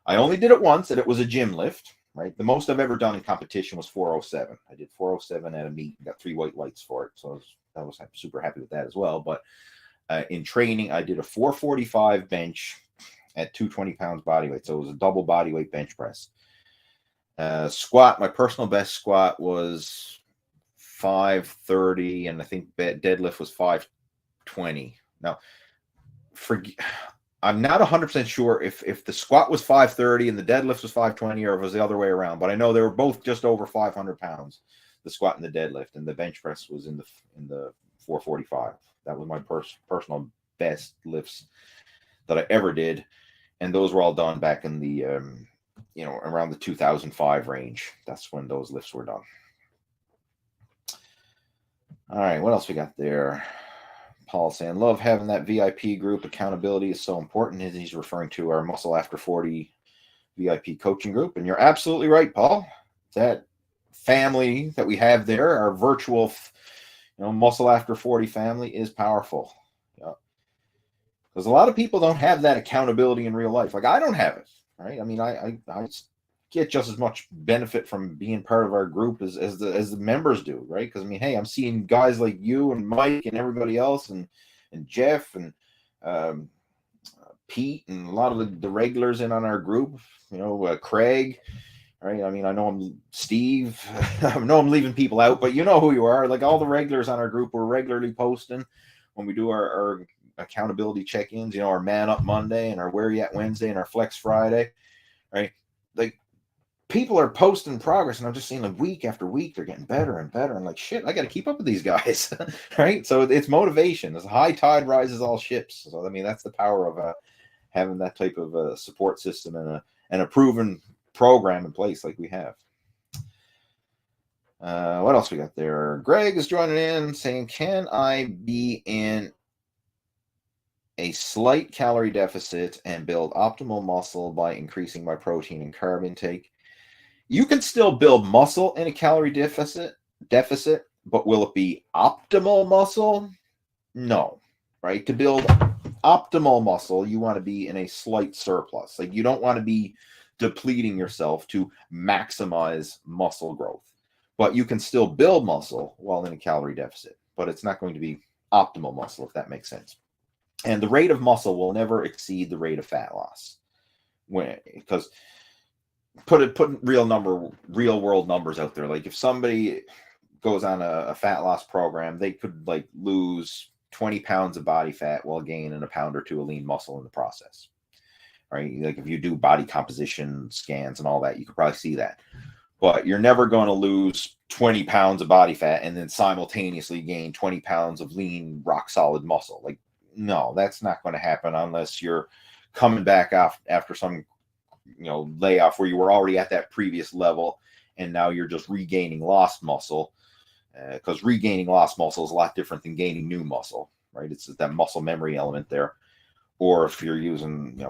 I only did it once, and it was a gym lift, right? The most I've ever done in competition was 407. I did 407 at a meet and got 3 white lights for it. So I was super happy with that as well. But in training, I did a 445 bench at 220 pounds body weight. So it was a double body weight bench press. Squat, my personal best squat was 530, and I think deadlift was 520. Now, I'm not 100% sure if the squat was 530 and the deadlift was 520, or if it was the other way around. But I know they were both just over 500 pounds, the squat and the deadlift, and the bench press was in the 445. That was my personal best lifts that I ever did, and those were all done back in the around the 2005 range. That's when those lifts were done. All right, what else we got there? Paul saying, love having that VIP group. Accountability is so important. He's referring to our Muscle After 40 VIP coaching group. And you're absolutely right, Paul. That family that we have there, our virtual Muscle After 40 family, is powerful. Because a lot of people don't have that accountability in real life. Like, I don't have it, right? I mean, I get just as much benefit from being part of our group as the members do, right? Because I mean, hey, I'm seeing guys like you and Mike and everybody else, and Jeff and Pete and a lot of the regulars in on our group. Craig, right? I mean, I know I'm Steve. I know I'm leaving people out, but you know who you are. Like, all the regulars on our group, we're regularly posting when we do our accountability check-ins. Our Man Up Monday and our Where You At Wednesday and our Flex Friday, right? Like, people are posting progress, and I'm just seeing, like, week after week, they're getting better and better. I'm like, shit, I got to keep up with these guys, right? So it's motivation. As a high tide rises all ships. So I mean, that's the power of having that type of support system and a proven program in place like we have. What else we got there? Greg is joining in saying, can I be in a slight calorie deficit and build optimal muscle by increasing my protein and carb intake? You can still build muscle in a calorie deficit, but will it be optimal muscle? No, right? To build optimal muscle, you want to be in a slight surplus. Like, you don't want to be depleting yourself to maximize muscle growth, but you can still build muscle while in a calorie deficit, but it's not going to be optimal muscle, if that makes sense. And the rate of muscle will never exceed the rate of fat loss, because put real world numbers out there. Like, if somebody goes on a fat loss program, they could, like, lose 20 pounds of body fat while gaining a pound or two of lean muscle in the process, right? Like, if you do body composition scans and all that, you could probably see that. But you're never going to lose 20 pounds of body fat and then simultaneously gain 20 pounds of lean, rock solid muscle. Like, no, that's not going to happen unless you're coming back after some layoff where you were already at that previous level, and now you're just regaining lost muscle, because regaining lost muscle is a lot different than gaining new muscle, right? It's that muscle memory element there. Or if you're using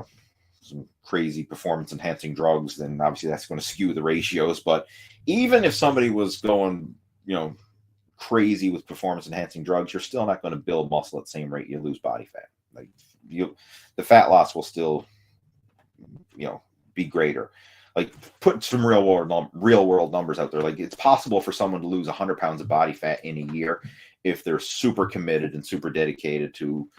some crazy performance enhancing drugs, then obviously that's going to skew the ratios. But even if somebody was going crazy with performance enhancing drugs, you're still not going to build muscle at the same rate you lose body fat. Like, the fat loss will still be greater. Like, put some real world numbers out there. Like, it's possible for someone to lose 100 pounds of body fat in a year if they're super committed and super dedicated to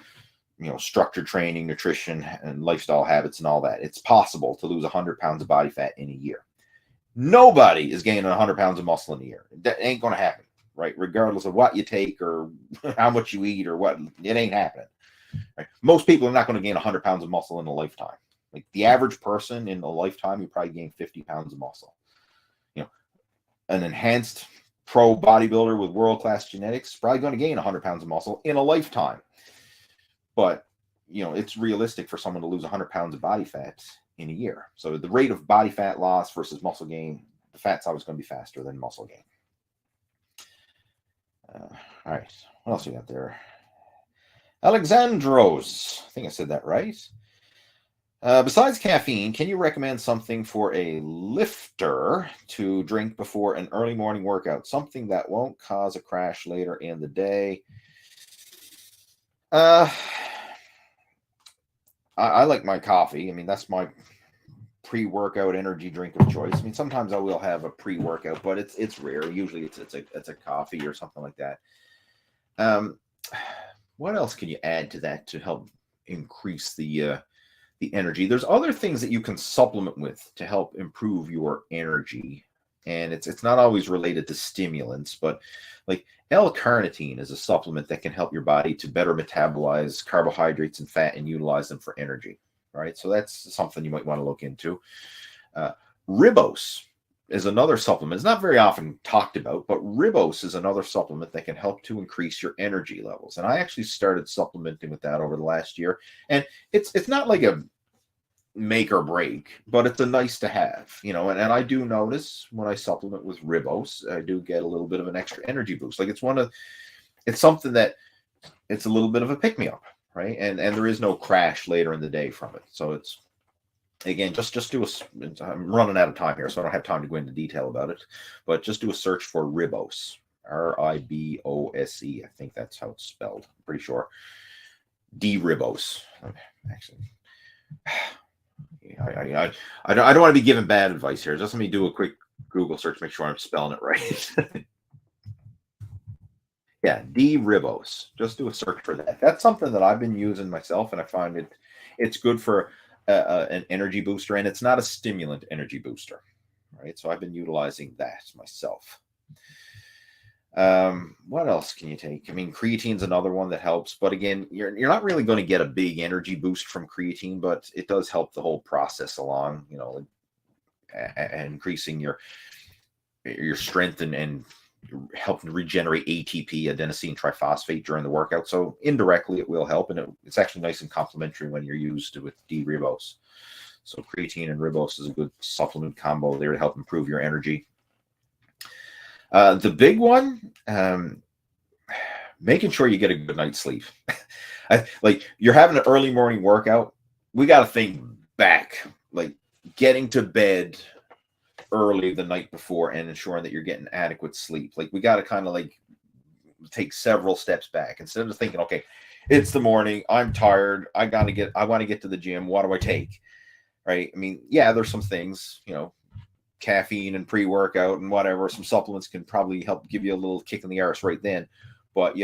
structured training, nutrition, and lifestyle habits and all that. It's possible to lose 100 pounds of body fat in a year. Nobody is gaining 100 pounds of muscle in a year. That ain't going to happen, right? Regardless of what you take or how much you eat or what, it ain't happening. Right? Most people are not going to gain 100 pounds of muscle in a lifetime. Like, the average person in a lifetime, you probably gain 50 pounds of muscle. An enhanced pro bodybuilder with world-class genetics is probably going to gain 100 pounds of muscle in a lifetime. But, it's realistic for someone to lose 100 pounds of body fat in a year. So the rate of body fat loss versus muscle gain, the fat's always going to be faster than muscle gain. All right. What else we got there? Alexandros. I think I said that right. Besides caffeine, can you recommend something for a lifter to drink before an early morning workout? Something that won't cause a crash later in the day. I like my coffee. I mean, that's my pre-workout energy drink of choice. I mean, sometimes I will have a pre-workout, but it's rare. Usually it's a coffee or something like that. What else can you add to that to help increase the the energy. There's other things that you can supplement with to help improve your energy. And it's not always related to stimulants, but like L-carnitine is a supplement that can help your body to better metabolize carbohydrates and fat and utilize them for energy. All right, so that's something you might want to look into. Ribose is another supplement. It's not very often talked about, but ribose is another supplement that can help to increase your energy levels. And I actually started supplementing with that over the last year. And it's not like a make or break, but it's a nice to have, you know, and I do notice when I supplement with ribose, I do get a little bit of an extra energy boost. Like it's something that it's a little bit of a pick-me-up, right? And there is no crash later in the day from it. So it's, again, just do I'm running out of time here, so I don't have time to go into detail about it, but just do a search for ribose, R-I-B-O-S-E. I think that's how it's spelled. I'm pretty sure. D-ribose. Actually, I don't want to be giving bad advice here. Just let me do a quick Google search, make sure I'm spelling it right. Yeah, D-ribose. Just do a search for that. That's something that I've been using myself, and I find it's good for an energy booster, and it's not a stimulant energy booster, right? So I've been utilizing that myself. What else can you take? I mean, creatine's another one that helps, but again, you're not really going to get a big energy boost from creatine, but it does help the whole process along, you know, increasing your strength and helping regenerate ATP, adenosine triphosphate, during the workout. So indirectly, it will help, and it's actually nice and complementary when you're used with D-ribose. So creatine and ribose is a good supplement combo there to help improve your energy. The big one, making sure you get a good night's sleep. Like, you're having an early morning workout, we got to think back, like getting to bed early the night before and ensuring that you're getting adequate sleep. Like, we got to kind of like take several steps back instead of thinking, okay, it's the morning, I'm tired, I want to get to the gym, what do I take? Right? I mean, yeah, there's some things, you know, caffeine and pre-workout and whatever, some supplements can probably help give you a little kick in the arse right then, but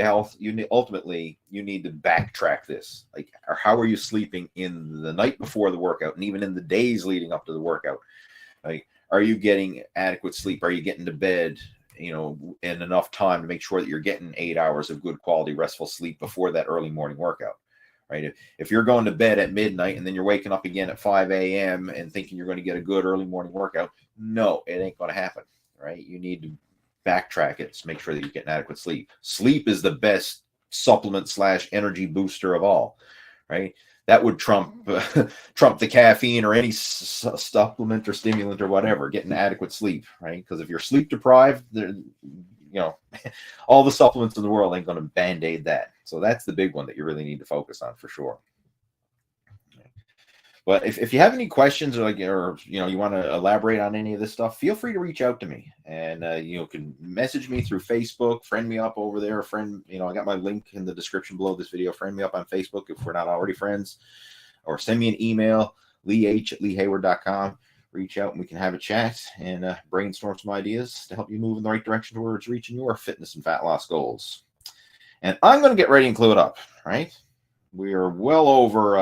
ultimately you need to backtrack this. Like, how are you sleeping in the night before the workout and even in the days leading up to the workout? Like, are you getting adequate sleep? Are you getting to bed, you know, in enough time to make sure that you're getting 8 hours of good quality restful sleep before that early morning workout, right? If you're going to bed at midnight and then you're waking up again at 5 a.m. and thinking you're going to get a good early morning workout, no, it ain't going to happen, right? You need to backtrack it to make sure that you're getting adequate sleep. Sleep is the best supplement / energy booster of all, right? That would trump the caffeine or any supplement or stimulant or whatever, getting adequate sleep, right? Because if you're sleep deprived, you know, all the supplements in the world ain't going to band-aid that. So that's the big one that you really need to focus on for sure. But if you have any questions or you know, you want to elaborate on any of this stuff, feel free to reach out to me, and you can message me through Facebook, friend me up over there, you know, I got my link in the description below this video. Friend me up on Facebook if we're not already friends, or send me an email, leeh@leehayward.com. Reach out and we can have a chat and brainstorm some ideas to help you move in the right direction towards reaching your fitness and fat loss goals. And I'm going to get ready and close it up, right? We are well over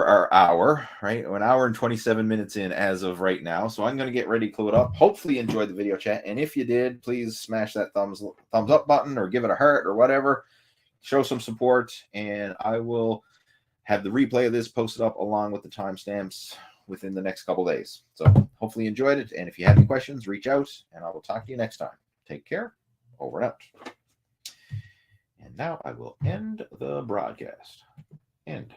our hour, right? An hour and 27 minutes in as of right now. So I'm going to get ready to close it up. Hopefully you enjoyed the video chat. And if you did, please smash that thumbs up button or give it a heart or whatever. Show some support. And I will have the replay of this posted up along with the timestamps within the next couple days. So hopefully you enjoyed it. And if you have any questions, reach out and I will talk to you next time. Take care. Over and out. And now I will end the broadcast. End.